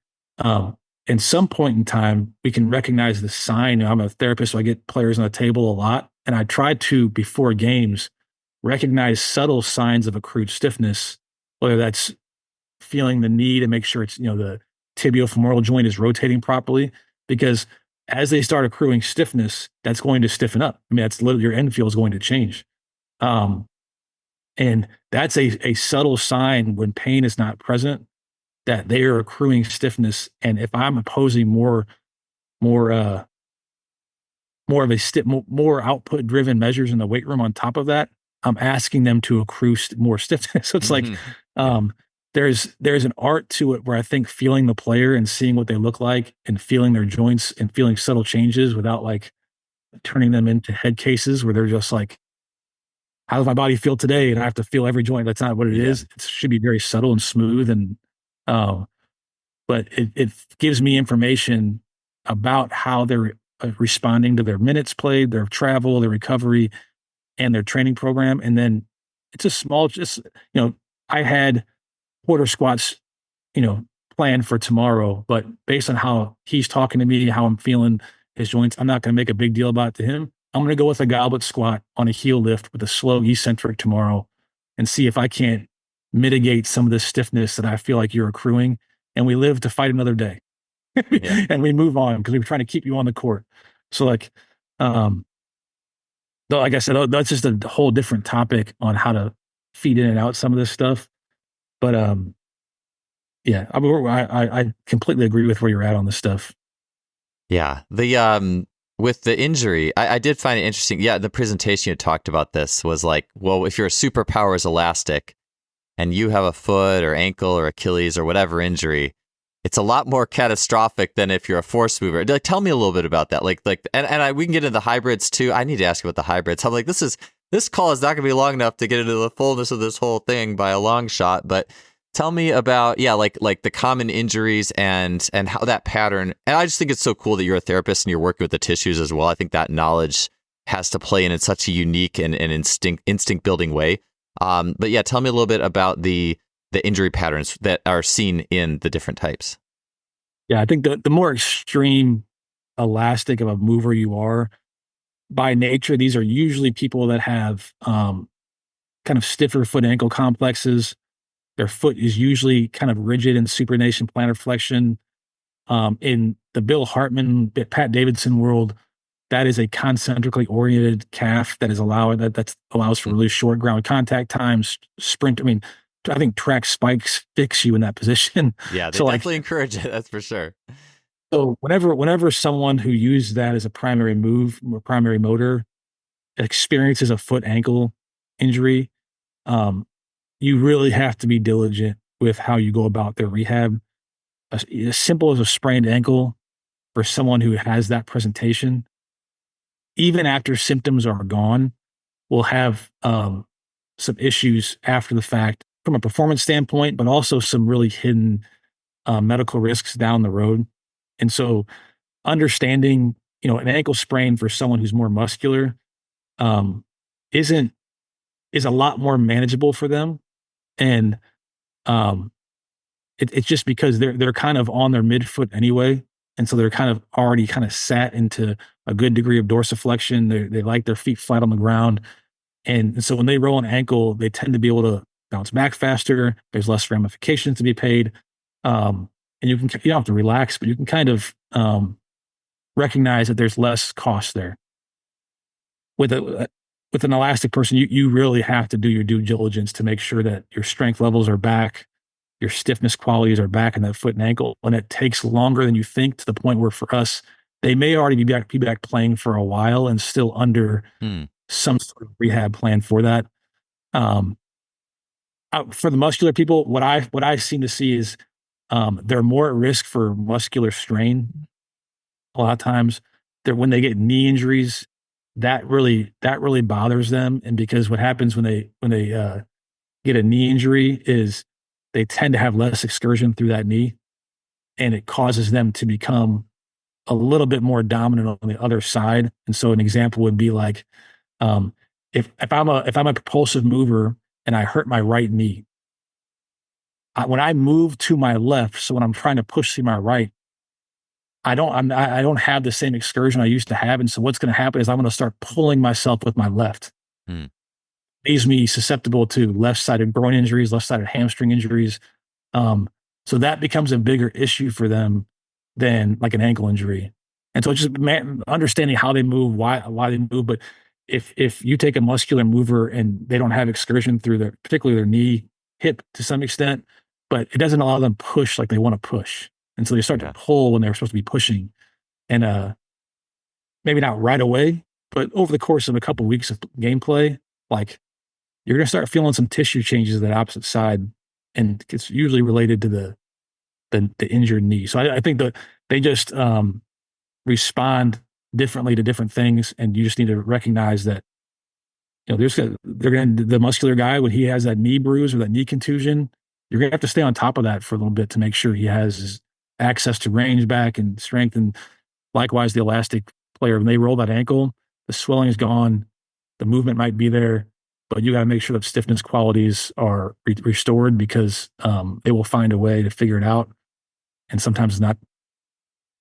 A: in some point in time, we can recognize the sign. I'm a therapist, so I get players on the table a lot. And I try to, before games, recognize subtle signs of accrued stiffness, whether that's feeling the need to make sure it's, the tibiofemoral joint is rotating properly, because as they start accruing stiffness, that's going to stiffen up. I mean, that's literally your end feel is going to change. And that's a subtle sign when pain is not present, that they are accruing stiffness. And if I'm imposing more output driven measures in the weight room on top of that, I'm asking them to accrue more stiffness. So it's like, there's an art to it where I think feeling the player and seeing what they look like and feeling their joints and feeling subtle changes without like turning them into head cases where they're just like, how does my body feel today? And I have to feel every joint. That's not what it is. It should be very subtle and smooth. And, but it gives me information about how they're responding to their minutes played, their travel, their recovery, and their training program. And then it's a small, I had quarter squats, planned for tomorrow, but based on how he's talking to me, how I'm feeling his joints, I'm not going to make a big deal about it to him. I'm going to go with a goblet squat on a heel lift with a slow eccentric tomorrow and see if I can't mitigate some of the stiffness that I feel like you're accruing. And we live to fight another day. And we move on because we're trying to keep you on the court. So like, though, like I said, that's just a whole different topic on how to feed in and out some of this stuff. But yeah, I completely agree with where you're at on this stuff.
B: Yeah, with the injury, I did find it interesting. Yeah, the presentation you talked about this was like, well, if your superpower is elastic, and you have a foot or ankle or Achilles or whatever injury, it's a lot more catastrophic than if you're a force mover. Like, tell me a little bit about that. We can get into the hybrids too. I need to ask you about the hybrids. I'm like, this call is not going to be long enough to get into the fullness of this whole thing by a long shot. But tell me about, like the common injuries and how that pattern. And I just think it's so cool that you're a therapist and you're working with the tissues as well. I think that knowledge has to play in such a unique and instinct building way. But yeah, tell me a little bit about the injury patterns that are seen in the different types.
A: Yeah, I think the more extreme elastic of a mover you are, by nature, these are usually people that have kind of stiffer foot ankle complexes. Their foot is usually kind of rigid in supination plantar flexion. In the Bill Hartman, Pat Davidson world, that is a concentrically oriented calf that is that allows for really short ground contact times, sprint. I mean, I think track spikes fix you in that position.
B: Yeah, they
A: So like,
B: definitely encourage it. That's for sure.
A: so whenever someone who used that as a primary move or primary motor experiences a foot ankle injury, um, you really have to be diligent with how you go about their rehab. As simple as a sprained ankle for someone who has that presentation, even after symptoms are gone, will have some issues after the fact from a performance standpoint, but also some really hidden medical risks down the road. And so, understanding, an ankle sprain for someone who's more muscular um, isn't is a lot more manageable for them, and um, it's just because they're kind of on their midfoot anyway, and so they're kind of already kind of sat into a good degree of dorsiflexion. They like their feet flat on the ground, and so when they roll an ankle, they tend to be able to bounce back faster. There's less ramifications to be paid, and you don't have to relax, but you can kind of recognize that there's less cost there. With an elastic person, you really have to do your due diligence to make sure that your strength levels are back, your stiffness qualities are back in that foot and ankle, and it takes longer than you think, to the point where for us, they may already be back playing for a while and still under
B: Hmm.
A: some sort of rehab plan for that. Um, for the muscular people, what I seem to see is they're more at risk for muscular strain. A lot of times, they're when they get knee injuries, that really bothers them, and because what happens when they get a knee injury is they tend to have less excursion through that knee, and it causes them to become a little bit more dominant on the other side. And so an example would be like, um, if I'm a propulsive mover and I hurt my right knee, when I move to my left, so when I'm trying to push through my right, I don't have the same excursion I used to have, and so what's going to happen is I'm going to start pulling myself with my left.
B: Hmm.
A: Leaves me susceptible to left-sided groin injuries, left-sided hamstring injuries. Um, so that becomes a bigger issue for them than like an ankle injury. And so it's just understanding how they move, why they move. But if you take a muscular mover and they don't have excursion through their, particularly their knee, hip to some extent, but it doesn't allow them push like they want to push. And so they start to
B: Yeah.
A: pull when they're supposed to be pushing. And maybe not right away, but over the course of a couple of weeks of gameplay, like you're going to start feeling some tissue changes to the opposite side, and it's usually related to the injured knee. So I think that they just respond differently to different things, and you just need to recognize that they're going to the muscular guy when he has that knee bruise or that knee contusion. You're going to have to stay on top of that for a little bit to make sure he has his access to range back and strength. And likewise, the elastic player, when they roll that ankle, the swelling is gone, the movement might be there, but you got to make sure that stiffness qualities are restored, because they will find a way to figure it out, and sometimes it's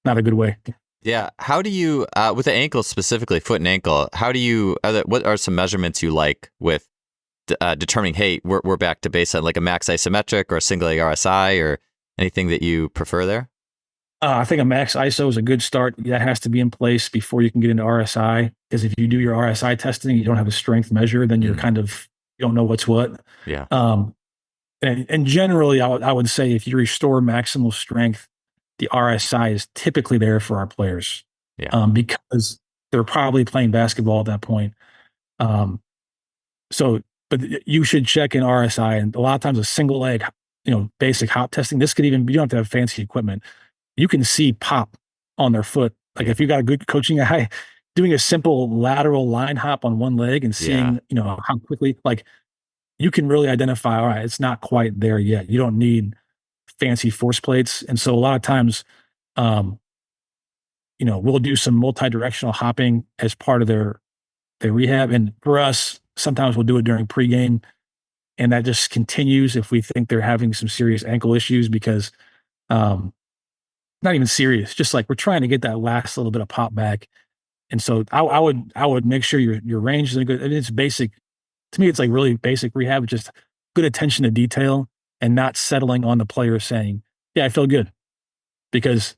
A: not a good way.
B: Yeah. How do you, with the ankle specifically, foot and ankle, what are some measurements you like with determining, hey, we're back to baseline, like a max isometric or a single leg RSI, or anything that you prefer there?
A: I think a max ISO is a good start. That has to be in place before you can get into RSI. Because if you do your RSI testing, you don't have a strength measure, then you're
B: Mm.
A: you don't know what's what.
B: Yeah.
A: Um, and generally, I would say if you restore maximal strength, the RSI is typically there for our players,
B: Yeah.
A: because they're probably playing basketball at that point. Um, so, but you should check in RSI, and a lot of times a single leg, basic hop testing. This could even, you don't have to have fancy equipment. You can see pop on their foot. Like
B: Yeah.
A: if you got a good coaching guy doing a simple lateral line hop on one leg and
B: Yeah.
A: seeing, how quickly, like you can really identify, all right, it's not quite there yet. You don't need fancy force plates. And so a lot of times, um, we'll do some multi-directional hopping as part of their rehab. And for us, sometimes we'll do it during pregame, and that just continues if we think they're having some serious ankle issues, because um, not even serious, just like we're trying to get that last little bit of pop back. And so I would make sure your range is in good. And it's basic to me. It's like really basic rehab, just good attention to detail and not settling on the player saying, "Yeah, I feel good," because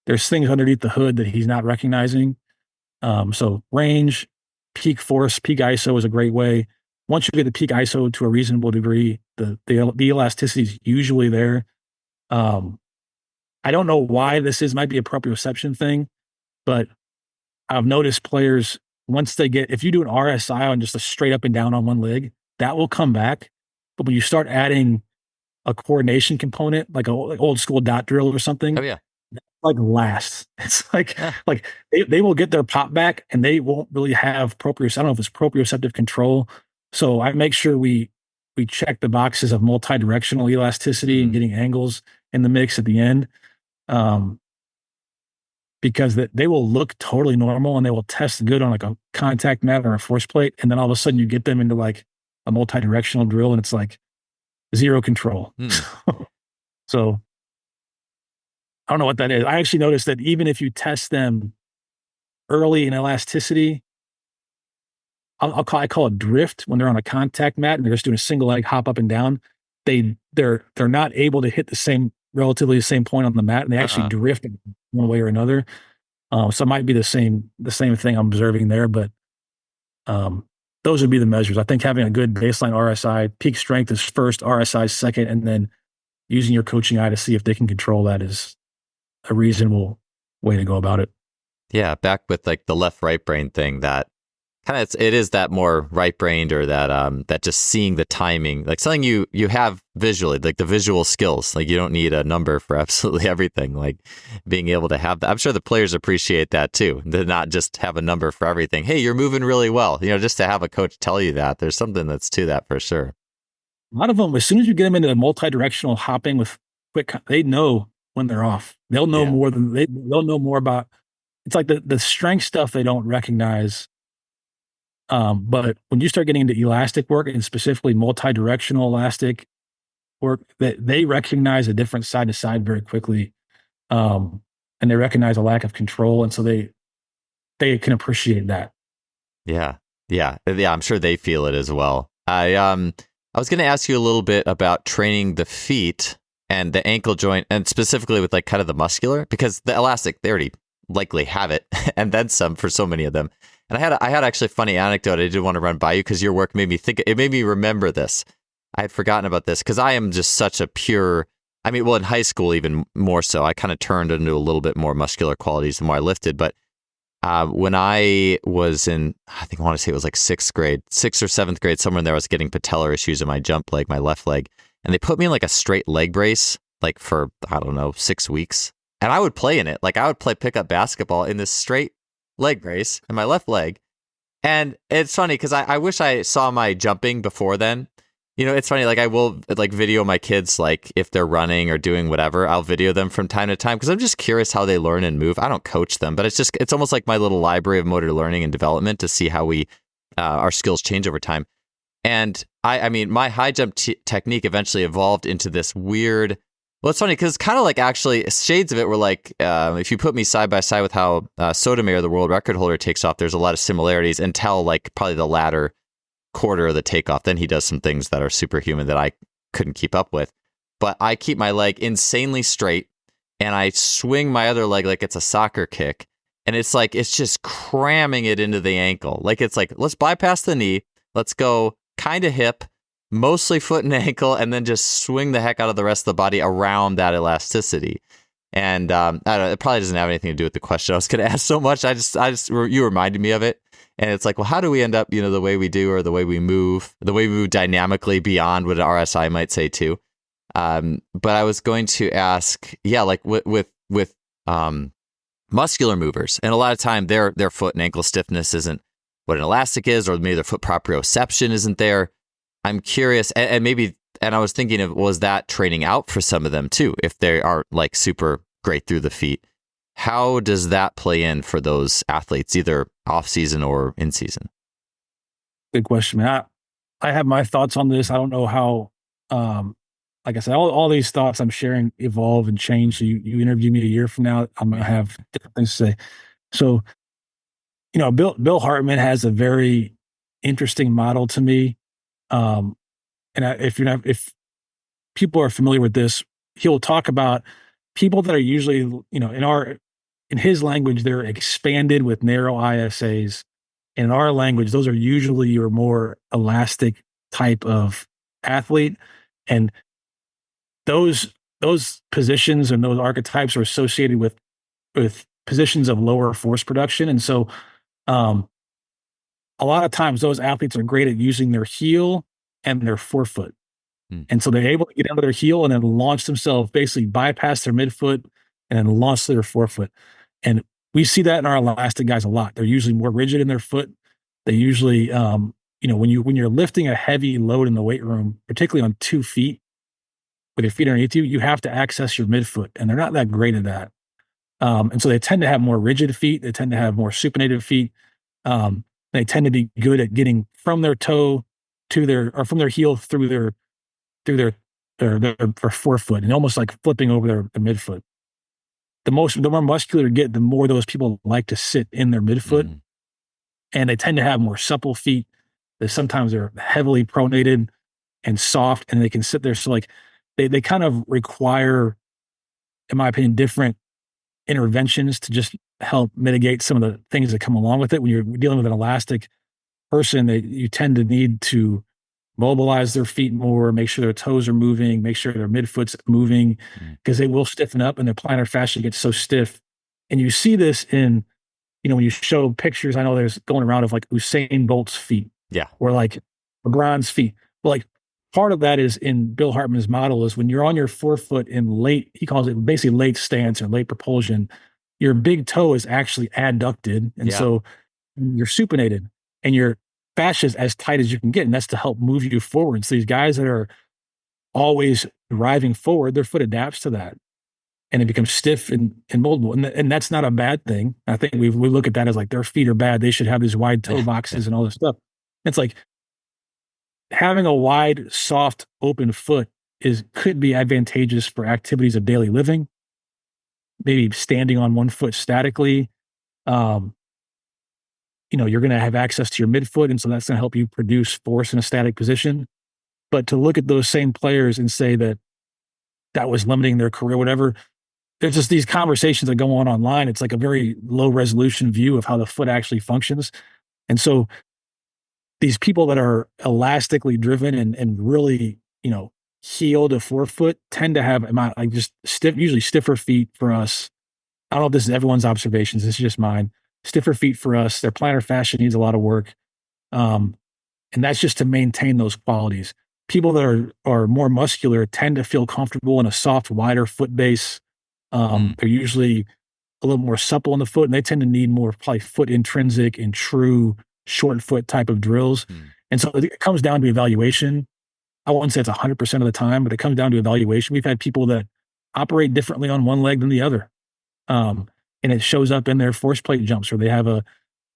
A: there's things underneath the hood that he's not recognizing. So range, peak force, peak ISO is a great way. Once you get the peak ISO to a reasonable degree, the elasticity is usually there. Um, I don't know why this is, might be a proprioception thing, but I've noticed players once they get, if you do an RSI on just a straight up and down on one leg, that will come back. But when you start adding a coordination component, like a like old school dot drill or something,
B: Oh yeah.
A: like lasts. It's like
B: Yeah.
A: like they will get their pop back and they won't really have proprioceptive. I don't know if it's proprioceptive control. So I make sure we check the boxes of multi-directional elasticity and
B: Mm.
A: getting angles in the mix at the end. Um, because they will look totally normal and they will test good on like a contact mat or a force plate. And then all of a sudden you get them into like a multi-directional drill and it's like zero control.
B: Mm.
A: So I don't know what that is. I actually noticed that even if you test them early in elasticity, I call it drift when they're on a contact mat and they're just doing a single leg hop up and down. They're not able to hit the same relatively the same point on the mat and they actually
B: Uh-huh.
A: drift one way or another. So it might be the same thing I'm observing there, but um, those would be the measures. I think having a good baseline RSI, peak strength is first, RSI is second, and then using your coaching eye to see if they can control that is a reasonable way to go about it.
B: Yeah, back with like the left right brain thing that kind of it is that more right brained or that that just seeing the timing, like something you have visually, like the visual skills. Like you don't need a number for absolutely everything. Like being able to have that. I'm sure the players appreciate that too. To not just have a number for everything. Hey, you're moving really well. Just to have a coach tell you that. There's something that's to that for sure.
A: A lot of them, as soon as you get them into the multi-directional hopping with they know when they're off. They'll know
B: Yeah.
A: more than they'll know more about. It's like the strength stuff they don't recognize. But when you start getting into elastic work and specifically multi-directional elastic work, that they recognize a different side to side very quickly, and they recognize a lack of control, and so they can appreciate that.
B: Yeah. Yeah. Yeah. I'm sure they feel it as well. I was going to ask you a little bit about training the feet and the ankle joint and specifically with like kind of the muscular because the elastic, they already likely have it and then some for so many of them. And I had actually a funny anecdote I did want to run by you because your work made me think, it made me remember this. I had forgotten about this because I am just such a pure, I mean, well, in high school, even more so, I kind of turned into a little bit more muscular qualities the more I lifted. But when I was in, I think I want to say it was like sixth or seventh grade, somewhere in there, I was getting patellar issues in my jump leg, my left leg. And they put me in like a straight leg brace, like for, I don't know, 6 weeks. And I would play in it. Like I would play pickup basketball in this straight leg brace in my left leg. And it's funny because I wish I saw my jumping before then. It's funny, like I will like video my kids, like if they're running or doing whatever, I'll video them from time to time because I'm just curious how they learn and move. I don't coach them, but it's almost like my little library of motor learning and development to see how our skills change over time. And I mean, my high jump technique eventually evolved into this weird, well, it's funny because it's kind of like actually shades of it were like, if you put me side by side with how Sotomayor, the world record holder, takes off, there's a lot of similarities until like probably the latter quarter of the takeoff. Then he does some things that are superhuman that I couldn't keep up with. But I keep my leg insanely straight and I swing my other leg like it's a soccer kick. And it's like, it's just cramming it into the ankle. Like, it's like, let's bypass the knee. Let's go kind of hip, mostly foot and ankle, and then just swing the heck out of the rest of the body around that elasticity. And I don't know, it probably doesn't have anything to do with the question I was going to ask so much. You reminded me of it. And it's like, well, how do we end up, the way we do or the way we move dynamically beyond what an RSI might say too. But I was going to ask, yeah, like with muscular movers, and a lot of time their foot and ankle stiffness isn't what an elastic is, or maybe their foot proprioception isn't there. I'm curious, and maybe, and I was thinking of, was that training out for some of them too, if they aren't like super great through the feet? How does that play in for those athletes, either off season or in season?
A: Good question, man. I have my thoughts on this. I don't know how, like I said, all these thoughts I'm sharing evolve and change. So you interview me a year from now, I'm going to have different things to say. So, Bill Hartman has a very interesting model to me. And if people are familiar with this, he'll talk about people that are usually, in in his language, they're expanded with narrow ISAs. In our language, those are usually your more elastic type of athlete. And those positions and those archetypes are associated with positions of lower force production. And so um, a lot of times those athletes are great at using their heel and their forefoot.
B: Mm.
A: And so they're able to get under their heel and then launch themselves, basically bypass their midfoot and then launch their forefoot. And we see that in our elastic guys a lot. They're usually more rigid in their foot. They usually, when you're lifting a heavy load in the weight room, particularly on 2 feet with your feet underneath you, you have to access your midfoot, and they're not that great at that. And so they tend to have more rigid feet. They tend to have more supinated feet. They tend to be good at getting from their toe to or from their heel through their forefoot, and almost like flipping over their midfoot. The more muscular you get, the more those people like to sit in their midfoot, and they tend to have more supple feet. Sometimes they're heavily pronated and soft, and they can sit there. So like they kind of require, in my opinion, different interventions to just help mitigate some of the things that come along with it. When you're dealing with an elastic person, you tend to need to mobilize their feet more, make sure their toes are moving, make sure their midfoot's moving, because they will stiffen up and their plantar fascia gets so stiff. And you see this in, when you show pictures, I know there's going around of like Usain Bolt's feet.
B: Yeah.
A: Or like LeBron's feet. But like part of that is in Bill Hartman's model is when you're on your forefoot in late, he calls it basically late stance or late propulsion, your big toe is actually adducted. And so you're supinated and your fascia is as tight as you can get. And that's to help move you forward. So these guys that are always driving forward, their foot adapts to that and it becomes stiff and moldable. And that's not a bad thing. I think we look at that as like their feet are bad. They should have these wide toe boxes and all this stuff. It's like having a wide, soft, open foot could be advantageous for activities of daily living, maybe standing on one foot statically. You're going to have access to your midfoot, and so that's going to help you produce force in a static position. But to look at those same players and say that was limiting their career, whatever, there's just these conversations that go on online. It's like a very low resolution view of how the foot actually functions. And so these people that are elastically driven and really, heel to forefoot tend to have like just usually stiffer feet for us. I don't know if this is everyone's observations. This is just mine. Stiffer feet for us. Their plantar fascia needs a lot of work. And that's just to maintain those qualities. People that are more muscular tend to feel comfortable in a soft, wider foot base. They're usually a little more supple in the foot, and they tend to need more probably foot intrinsic and true short foot type of drills. And so it comes down to evaluation. I wouldn't say it's 100% of the time, but it comes down to evaluation. We've had people that operate differently on one leg than the other. And it shows up in their force plate jumps, or they have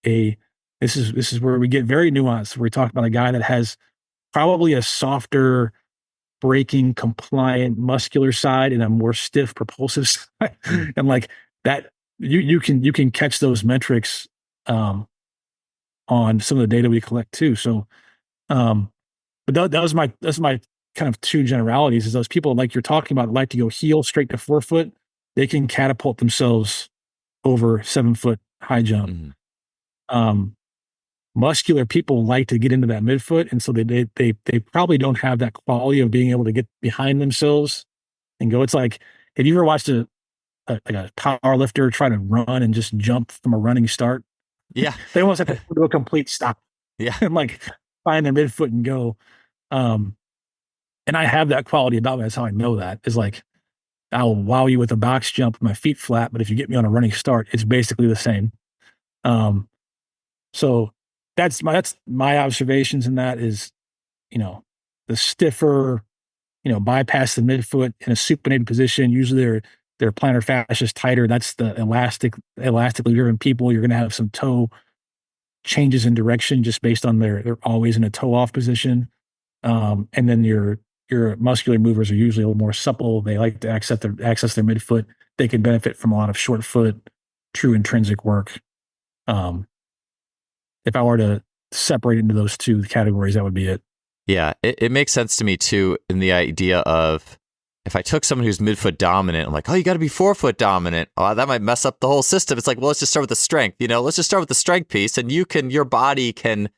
A: this is where we get very nuanced. We talk about a guy that has probably a softer braking compliant muscular side and a more stiff propulsive side. And like that, you can catch those metrics on some of the data we collect too. So, but that's my kind of two generalities is those people like you're talking about like to go heel straight to forefoot. They can catapult themselves over 7-foot high jump. Muscular people like to get into that midfoot. And so they probably don't have that quality of being able to get behind themselves and go. It's like, have you ever watched a power lifter try to run and just jump from a running start?
B: Yeah.
A: They almost have to do a complete stop.
B: Yeah.
A: And like find their midfoot and go. And I have that quality about me. That's how I know that is like, I'll wow you with a box jump with my feet flat, but if you get me on a running start, it's basically the same. So that's my observations in that is, the stiffer, bypass the midfoot in a supinated position. Usually their plantar fascia is tighter. That's the elastically driven people. You're going to have some toe changes in direction just based on they're always in a toe off position. And then your muscular movers are usually a little more supple. They like to access their midfoot. They can benefit from a lot of short foot, true intrinsic work. If I were to separate into those two categories, that would be it.
B: Yeah, it makes sense to me too in the idea of if I took someone who's midfoot dominant, I'm like, oh, you got to be forefoot dominant. Oh, that might mess up the whole system. It's like, well, let's just start with the strength. Let's just start with the strength piece, and your body can,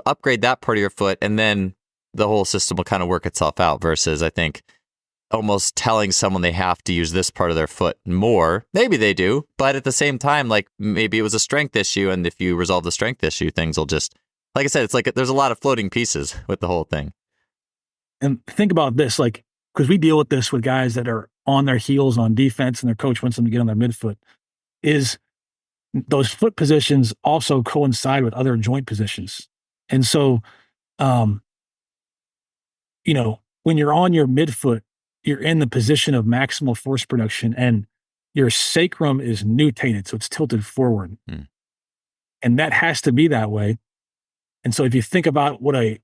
B: upgrade that part of your foot, and then the whole system will kind of work itself out. Versus, I think, almost telling someone they have to use this part of their foot more. Maybe they do, but at the same time, like maybe it was a strength issue, and if you resolve the strength issue, things will just, like I said, it's like there's a lot of floating pieces with the whole thing.
A: And think about this, like, because we deal with this with guys that are on their heels on defense and their coach wants them to get on their midfoot, is those foot positions also coincide with other joint positions. And so, when you're on your midfoot, you're in the position of maximal force production and your sacrum is nutated. So it's tilted forward. And that has to be that way. And so if you think about what a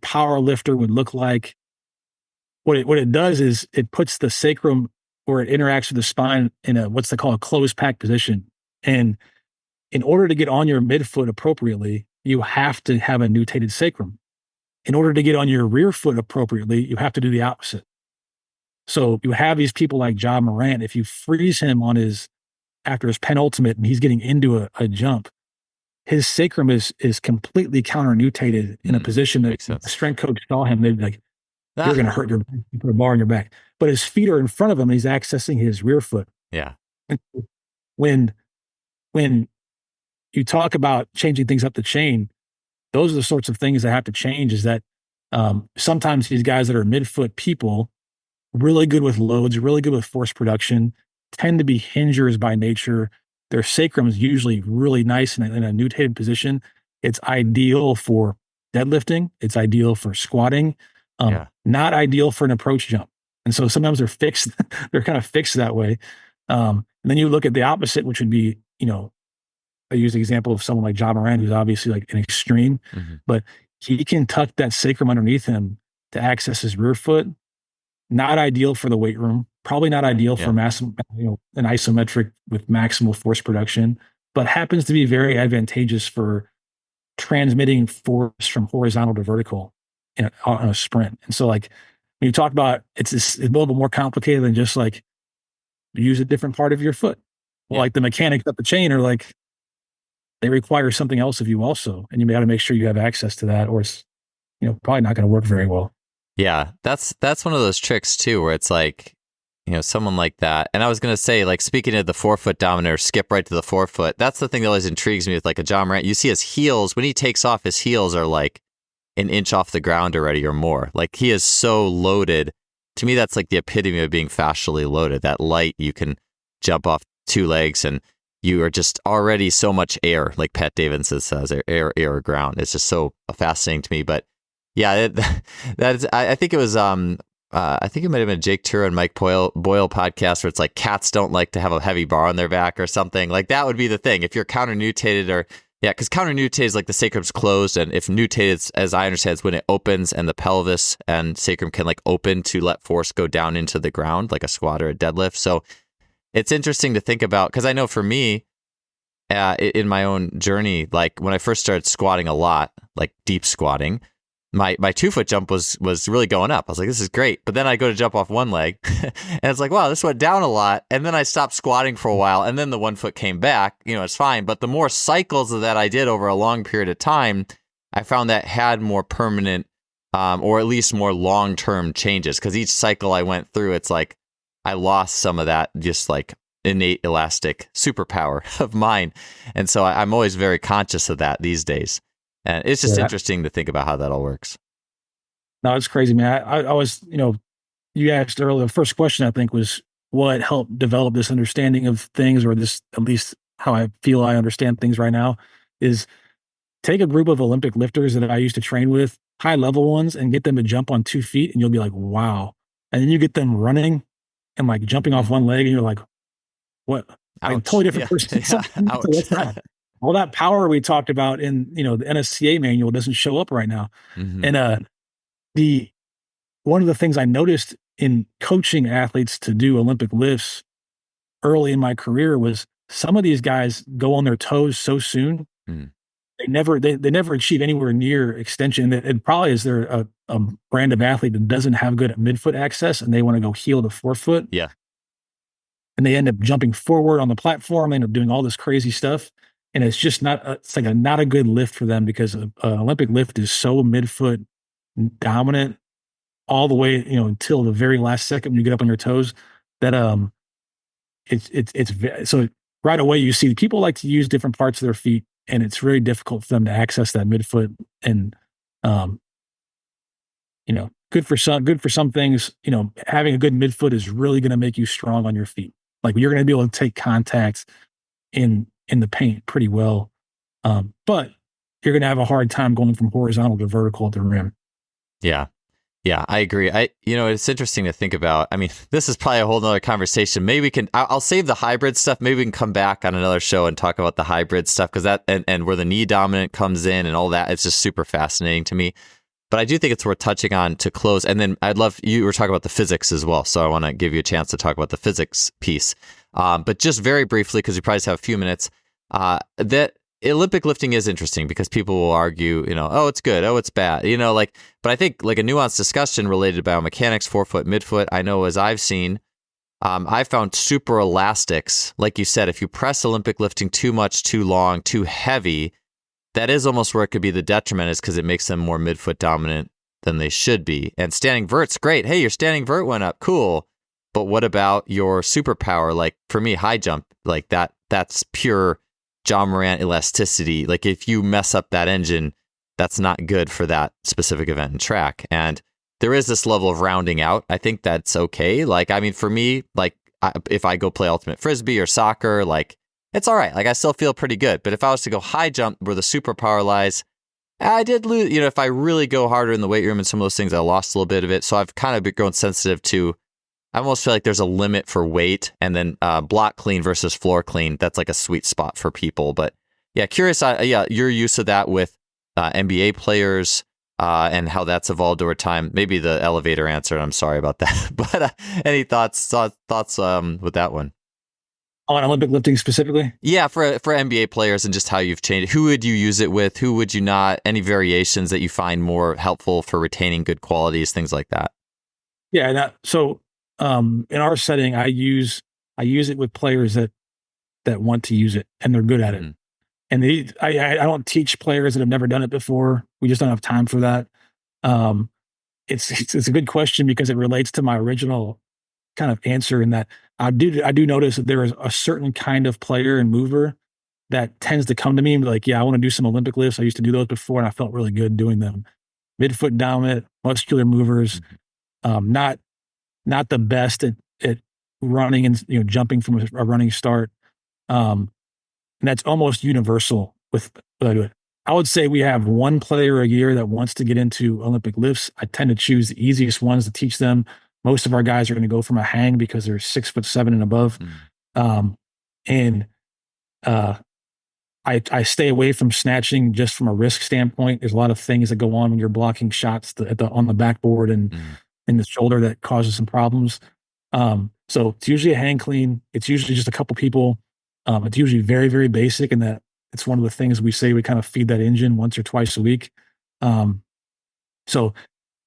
A: power lifter would look like, what it does is it puts the sacrum, or it interacts with the spine in what's they call a closed pack position. And in order to get on your midfoot appropriately, you have to have a nutated sacrum. In order to get on your rear foot appropriately, you have to do the opposite. So you have these people like John Morant. If you freeze him after his penultimate and he's getting into a jump, his sacrum is completely counter-nutated in a position that a strength coach saw him, they'd be like, you're going to hurt your back. You put a bar on your back. But his feet are in front of him and he's accessing his rear foot.
B: Yeah.
A: And when you talk about changing things up the chain, those are the sorts of things that have to change. Is that sometimes these guys that are midfoot people, really good with loads, really good with force production, tend to be hingers by nature. Their sacrum is usually really nice in a nutated position. It's ideal for deadlifting. It's ideal for squatting. Not ideal for an approach jump. And so sometimes they're fixed. They're kind of fixed that way. And then you look at the opposite, which would be, I use the example of someone like John Moran, who's obviously like an extreme, but he can tuck that sacrum underneath him to access his rear foot. Not ideal for the weight room, probably not ideal for an isometric with maximal force production, but happens to be very advantageous for transmitting force from horizontal to vertical on a sprint. And so, like, when you talk about it's a little bit more complicated than just like use a different part of your foot. Well, like the mechanics up the chain are like, they require something else of you also, and you got to make sure you have access to that, or it's probably not going to work very well.
B: Yeah, that's one of those tricks too, where it's like, someone like that. And I was going to say, like, speaking of the forefoot dominator, skip right to the forefoot. That's the thing that always intrigues me with like a John Morant. You see his heels, when he takes off, his heels are like an inch off the ground already or more. Like, he is so loaded. To me, that's like the epitome of being fascially loaded. That light, you can jump off two legs and you are just already so much air, like Pat Davidson says, air or ground. It's just so fascinating to me. But yeah, I think it was, I think it might have been Jake Tura and Mike Boyle podcast where it's like cats don't like to have a heavy bar on their back or something. Like, that would be the thing. If you're counter-nutated because counter-nutated is like the sacrum's closed, and if nutated, as I understand, is when it opens and the pelvis and sacrum can like open to let force go down into the ground, like a squat or a deadlift. So it's interesting to think about, because I know for me, in my own journey, like when I first started squatting a lot, like deep squatting, my 2-foot jump was really going up. I was like, this is great. But then I go to jump off one leg and it's like, wow, this went down a lot. And then I stopped squatting for a while, and then the 1 foot came back, it's fine. But the more cycles of that I did over a long period of time, I found that had more permanent, or at least more long-term changes. Because each cycle I went through, it's like I lost some of that just like innate elastic superpower of mine. And so I'm always very conscious of that these days. And it's just interesting to think about how that all works.
A: No, it's crazy, man. I was, you asked earlier, the first question I think was what helped develop this understanding of things, or this, at least how I feel I understand things right now, is take a group of Olympic lifters that I used to train with, high level ones, and get them to jump on 2 feet, and you'll be like, wow. And then you get them running and like jumping off one leg, and you're like, what? Like, totally different person. So what's that? All that power we talked about in, the NSCA manual doesn't show up right now. And one of the things I noticed in coaching athletes to do Olympic lifts early in my career was some of these guys go on their toes so soon. They they never achieve anywhere near extension. It probably is there a brand of athlete that doesn't have good midfoot access and they want to go heel to forefoot.
B: Yeah.
A: And they end up jumping forward on the platform. They end up doing all this crazy stuff. And it's just it's like not a good lift for them because Olympic lift is so midfoot dominant all the way, until the very last second when you get up on your toes that, so right away you see people like to use different parts of their feet and it's very difficult for them to access that midfoot and, um, good for some things, having a good midfoot is really going to make you strong on your feet. Like you're going to be able to take contact in the paint pretty well. But you're going to have a hard time going from horizontal to vertical at the rim.
B: Yeah. Yeah, I agree. It's interesting to think about. I mean, this is probably a whole nother conversation. Maybe I'll save the hybrid stuff. Maybe we can come back on another show and talk about the hybrid stuff because that, and where the knee dominant comes in and all that. It's just super fascinating to me. But I do think it's worth touching on to close. And then you were talking about the physics as well. So I want to give you a chance to talk about the physics piece. But just very briefly, because we probably just have a few minutes, that Olympic lifting is interesting because people will argue, oh, it's good, oh, it's bad, but I think like a nuanced discussion related to biomechanics, forefoot, midfoot, I know as I've seen, I found super elastics. Like you said, if you press Olympic lifting too much, too long, too heavy, that is almost where it could be the detriment is because it makes them more midfoot dominant than they should be. And standing vert's great. Hey, your standing vert went up. Cool. But what about your superpower? Like for me, high jump, like that's pure John Morant elasticity. Like if you mess up that engine, that's not good for that specific event in track. And there is this level of rounding out. I think that's okay. Like, I mean, for me, like if I go play ultimate frisbee or soccer, like it's all right. Like I still feel pretty good. But if I was to go high jump where the superpower lies, I did lose, if I really go harder in the weight room and some of those things, I lost a little bit of it. So I've kind of been grown sensitive to, I almost feel like there's a limit for weight and then block clean versus floor clean. That's like a sweet spot for people. But yeah, curious, your use of that with NBA players and how that's evolved over time. Maybe the elevator answer, and I'm sorry about that. But any thoughts with that one?
A: On Olympic lifting specifically?
B: Yeah, for NBA players and just how you've changed. Who would you use it with? Who would you not? Any variations that you find more helpful for retaining good qualities, things like that?
A: Yeah, in our setting, I use it with players that want to use it and they're good at it.
B: Mm-hmm.
A: And I don't teach players that have never done it before. We just don't have time for that. It's a good question because it relates to my original kind of answer in that I do notice that there is a certain kind of player and mover that tends to come to me and be like, yeah, I want to do some Olympic lifts. I used to do those before and I felt really good doing them. Midfoot dominant, muscular movers, not the best at running and jumping from a running start. And that's almost universal with what I do. I would say we have one player a year that wants to get into Olympic lifts. I tend to choose the easiest ones to teach them. Most of our guys are going to go from a hang because they're 6'7" and above. I stay away from snatching just from a risk standpoint. There's a lot of things that go on when you're blocking shots on the backboard and in the shoulder that causes some problems. So it's usually a hang clean. It's usually just a couple people. It's usually very, very basic in that it's one of the things we say we kind of feed that engine once or twice a week. So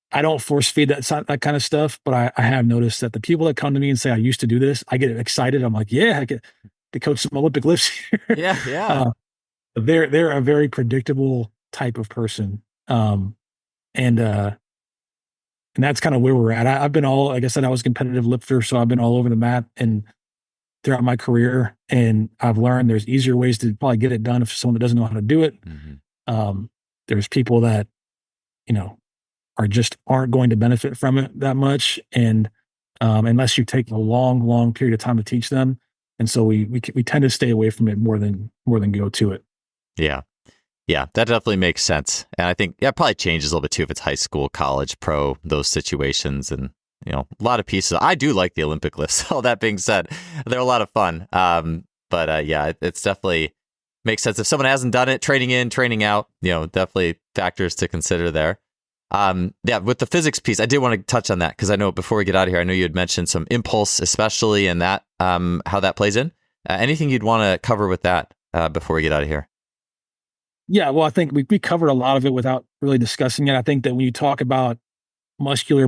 A: I don't force feed that kind of stuff, but I have noticed that the people that come to me and say, I used to do this, I get excited. I'm like, yeah, I get to coach some Olympic lifts here.
B: Yeah. Yeah.
A: They're a very predictable type of person. And that's kind of where we're at. I've been like I said, I was a competitive lifter, so I've been all over the map and throughout my career. And I've learned there's easier ways to probably get it done if someone that doesn't know how to do it. There's people that, aren't going to benefit from it that much. And unless you take a long, long period of time to teach them. And so we tend to stay away from it more than go to it.
B: Yeah. Yeah, that definitely makes sense. And I think it probably changes a little bit too if it's high school, college, pro, those situations. And, a lot of pieces. I do like the Olympic lifts. All that being said, they're a lot of fun. But it's definitely makes sense. If someone hasn't done it, training in, training out, definitely factors to consider there. With the physics piece, I did want to touch on that because I know before we get out of here, I know you had mentioned some impulse, especially and that, how that plays in. Anything you'd want to cover with that before we get out of here?
A: Yeah, well, I think we covered a lot of it without really discussing it. I think that when you talk about muscular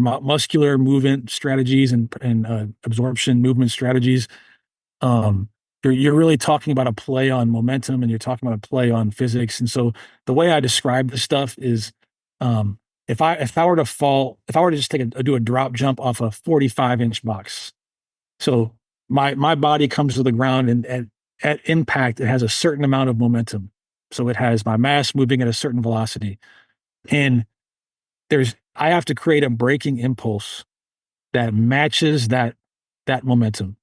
A: movement strategies and absorption movement strategies, um, you're really talking about a play on momentum, and you're talking about a play on physics. And so the way I describe this stuff is, um, if I were to fall, if I were to just do a drop jump off a 45-inch box, so my body comes to the ground, and at impact, it has a certain amount of momentum. So it has my mass moving at a certain velocity. And I have to create a braking impulse that matches that momentum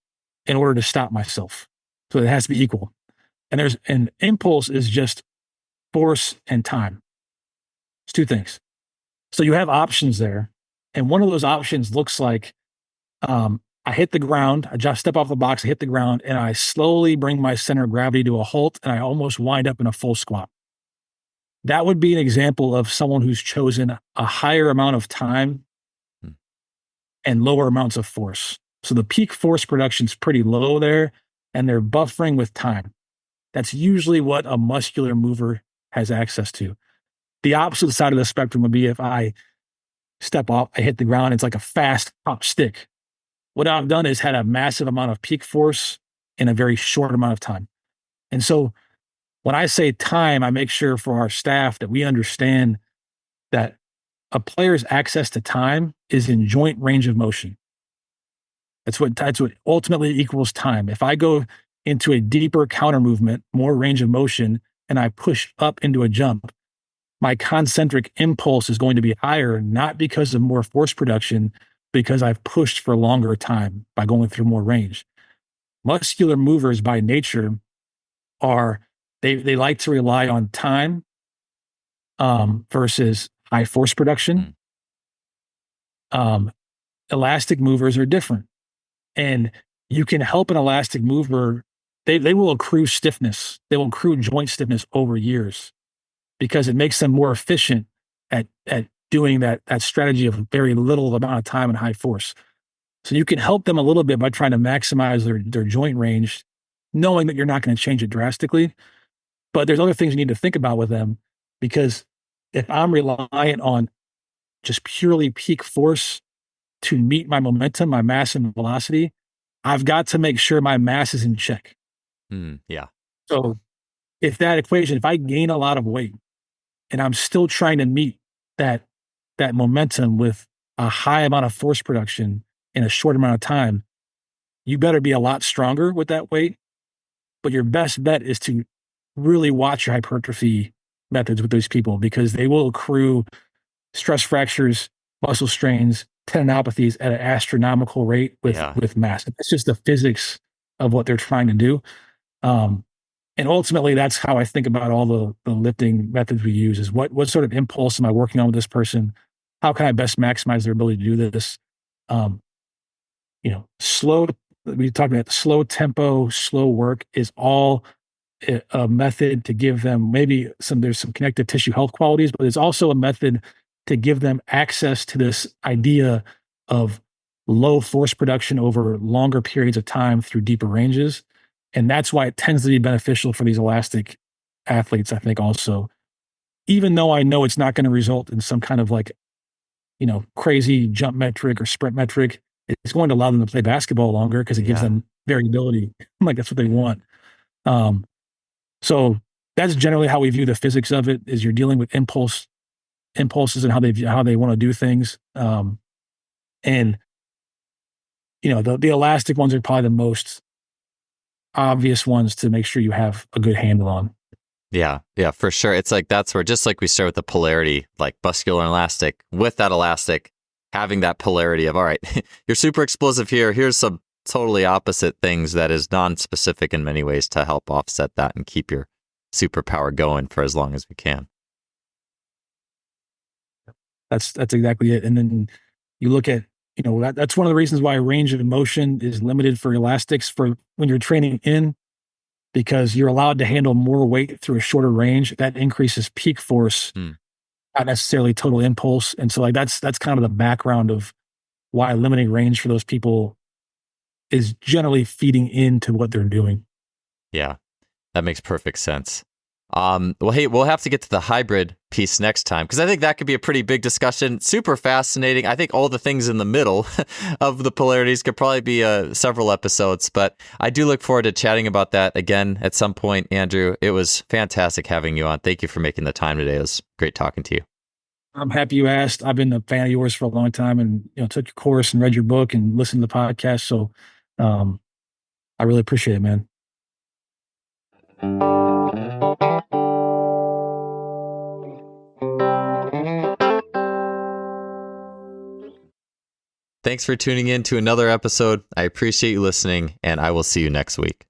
A: in order to stop myself. So it has to be equal. And there's an impulse is just force and time. It's two things. So you have options there. And one of those options looks like, I hit the ground, I just step off the box, I hit the ground, and I slowly bring my center of gravity to a halt, and I almost wind up in a full squat. That would be an example of someone who's chosen a higher amount of time
B: Hmm.
A: and lower amounts of force. So the peak force production is pretty low there, and they're buffering with time. That's usually what a muscular mover has access to. The opposite side of the spectrum would be if I step off, I hit the ground, it's like a fast pop stick. What I've done is had a massive amount of peak force in a very short amount of time. And so when I say time, I make sure for our staff that we understand that a player's access to time is in joint range of motion. That's what ultimately equals time. If I go into a deeper counter movement, more range of motion, and I push up into a jump, my concentric impulse is going to be higher, not because of more force production, because I've pushed for longer time by going through more range. Muscular movers by nature are they like to rely on time, versus high force production.
B: Mm.
A: Um, Elastic movers are different, and you can help an elastic mover. They will accrue stiffness. They will accrue joint stiffness over years because it makes them more efficient at doing that strategy of very little amount of time and high force. So you can help them a little bit by trying to maximize their joint range, knowing that you're not going to change it drastically. But there's other things you need to think about with them, because if I'm reliant on just purely peak force to meet my momentum, my mass and velocity, I've got to make sure my mass is in check.
B: Yeah.
A: So if I gain a lot of weight and I'm still trying to meet that that momentum with a high amount of force production in a short amount of time, you better be a lot stronger with that weight. But your best bet is to really watch your hypertrophy methods with those people, because they will accrue stress fractures, muscle strains, tendinopathies at an astronomical rate
B: Yeah.
A: with mass. It's just the physics of what they're trying to do. Um, and ultimately, that's how I think about all the lifting methods we use: is what sort of impulse am I working on with this person? How can I best maximize their ability to do this? Um, slow. We talked about slow tempo, slow work is all a method to give them maybe there's some connective tissue health qualities, but it's also a method to give them access to this idea of low force production over longer periods of time through deeper ranges. And that's why it tends to be beneficial for these elastic athletes, I think, also, even though I know it's not going to result in some kind of like, crazy jump metric or sprint metric. It's going to allow them to play basketball longer because it gives
B: Yeah.
A: them variability. Like that's what they want. Um, so that's generally how we view the physics of it: is you're dealing with impulses and how they want to do things. And the elastic ones are probably the most obvious ones to make sure you have a good handle on.
B: Yeah, yeah, for sure. It's like that's where, just like we start with the polarity, like muscular and elastic, with that elastic, having that polarity of, all right, you're super explosive here. Here's some totally opposite things that is non-specific in many ways to help offset that and keep your superpower going for as long as we can.
A: That's exactly it. And then you look at, that's one of the reasons why range of motion is limited for elastics for when you're training in, because you're allowed to handle more weight through a shorter range. That increases peak force,
B: Hmm.
A: not necessarily total impulse. And so like that's kind of the background of why limiting range for those people is generally feeding into what they're doing.
B: Yeah, that makes perfect sense. Well, hey, we'll have to get to the hybrid piece next time, because I think that could be a pretty big discussion. Super fascinating. I think all the things in the middle of the polarities could probably be several episodes, but I do look forward to chatting about that again at some point. Andrew, it was fantastic having you on. Thank you for making the time today. It was great talking to you.
A: I'm happy you asked. I've been a fan of yours for a long time, and took your course and read your book and listened to the podcast. So I really appreciate it, man.
B: Thanks for tuning in to another episode. I appreciate you listening, and I will see you next week.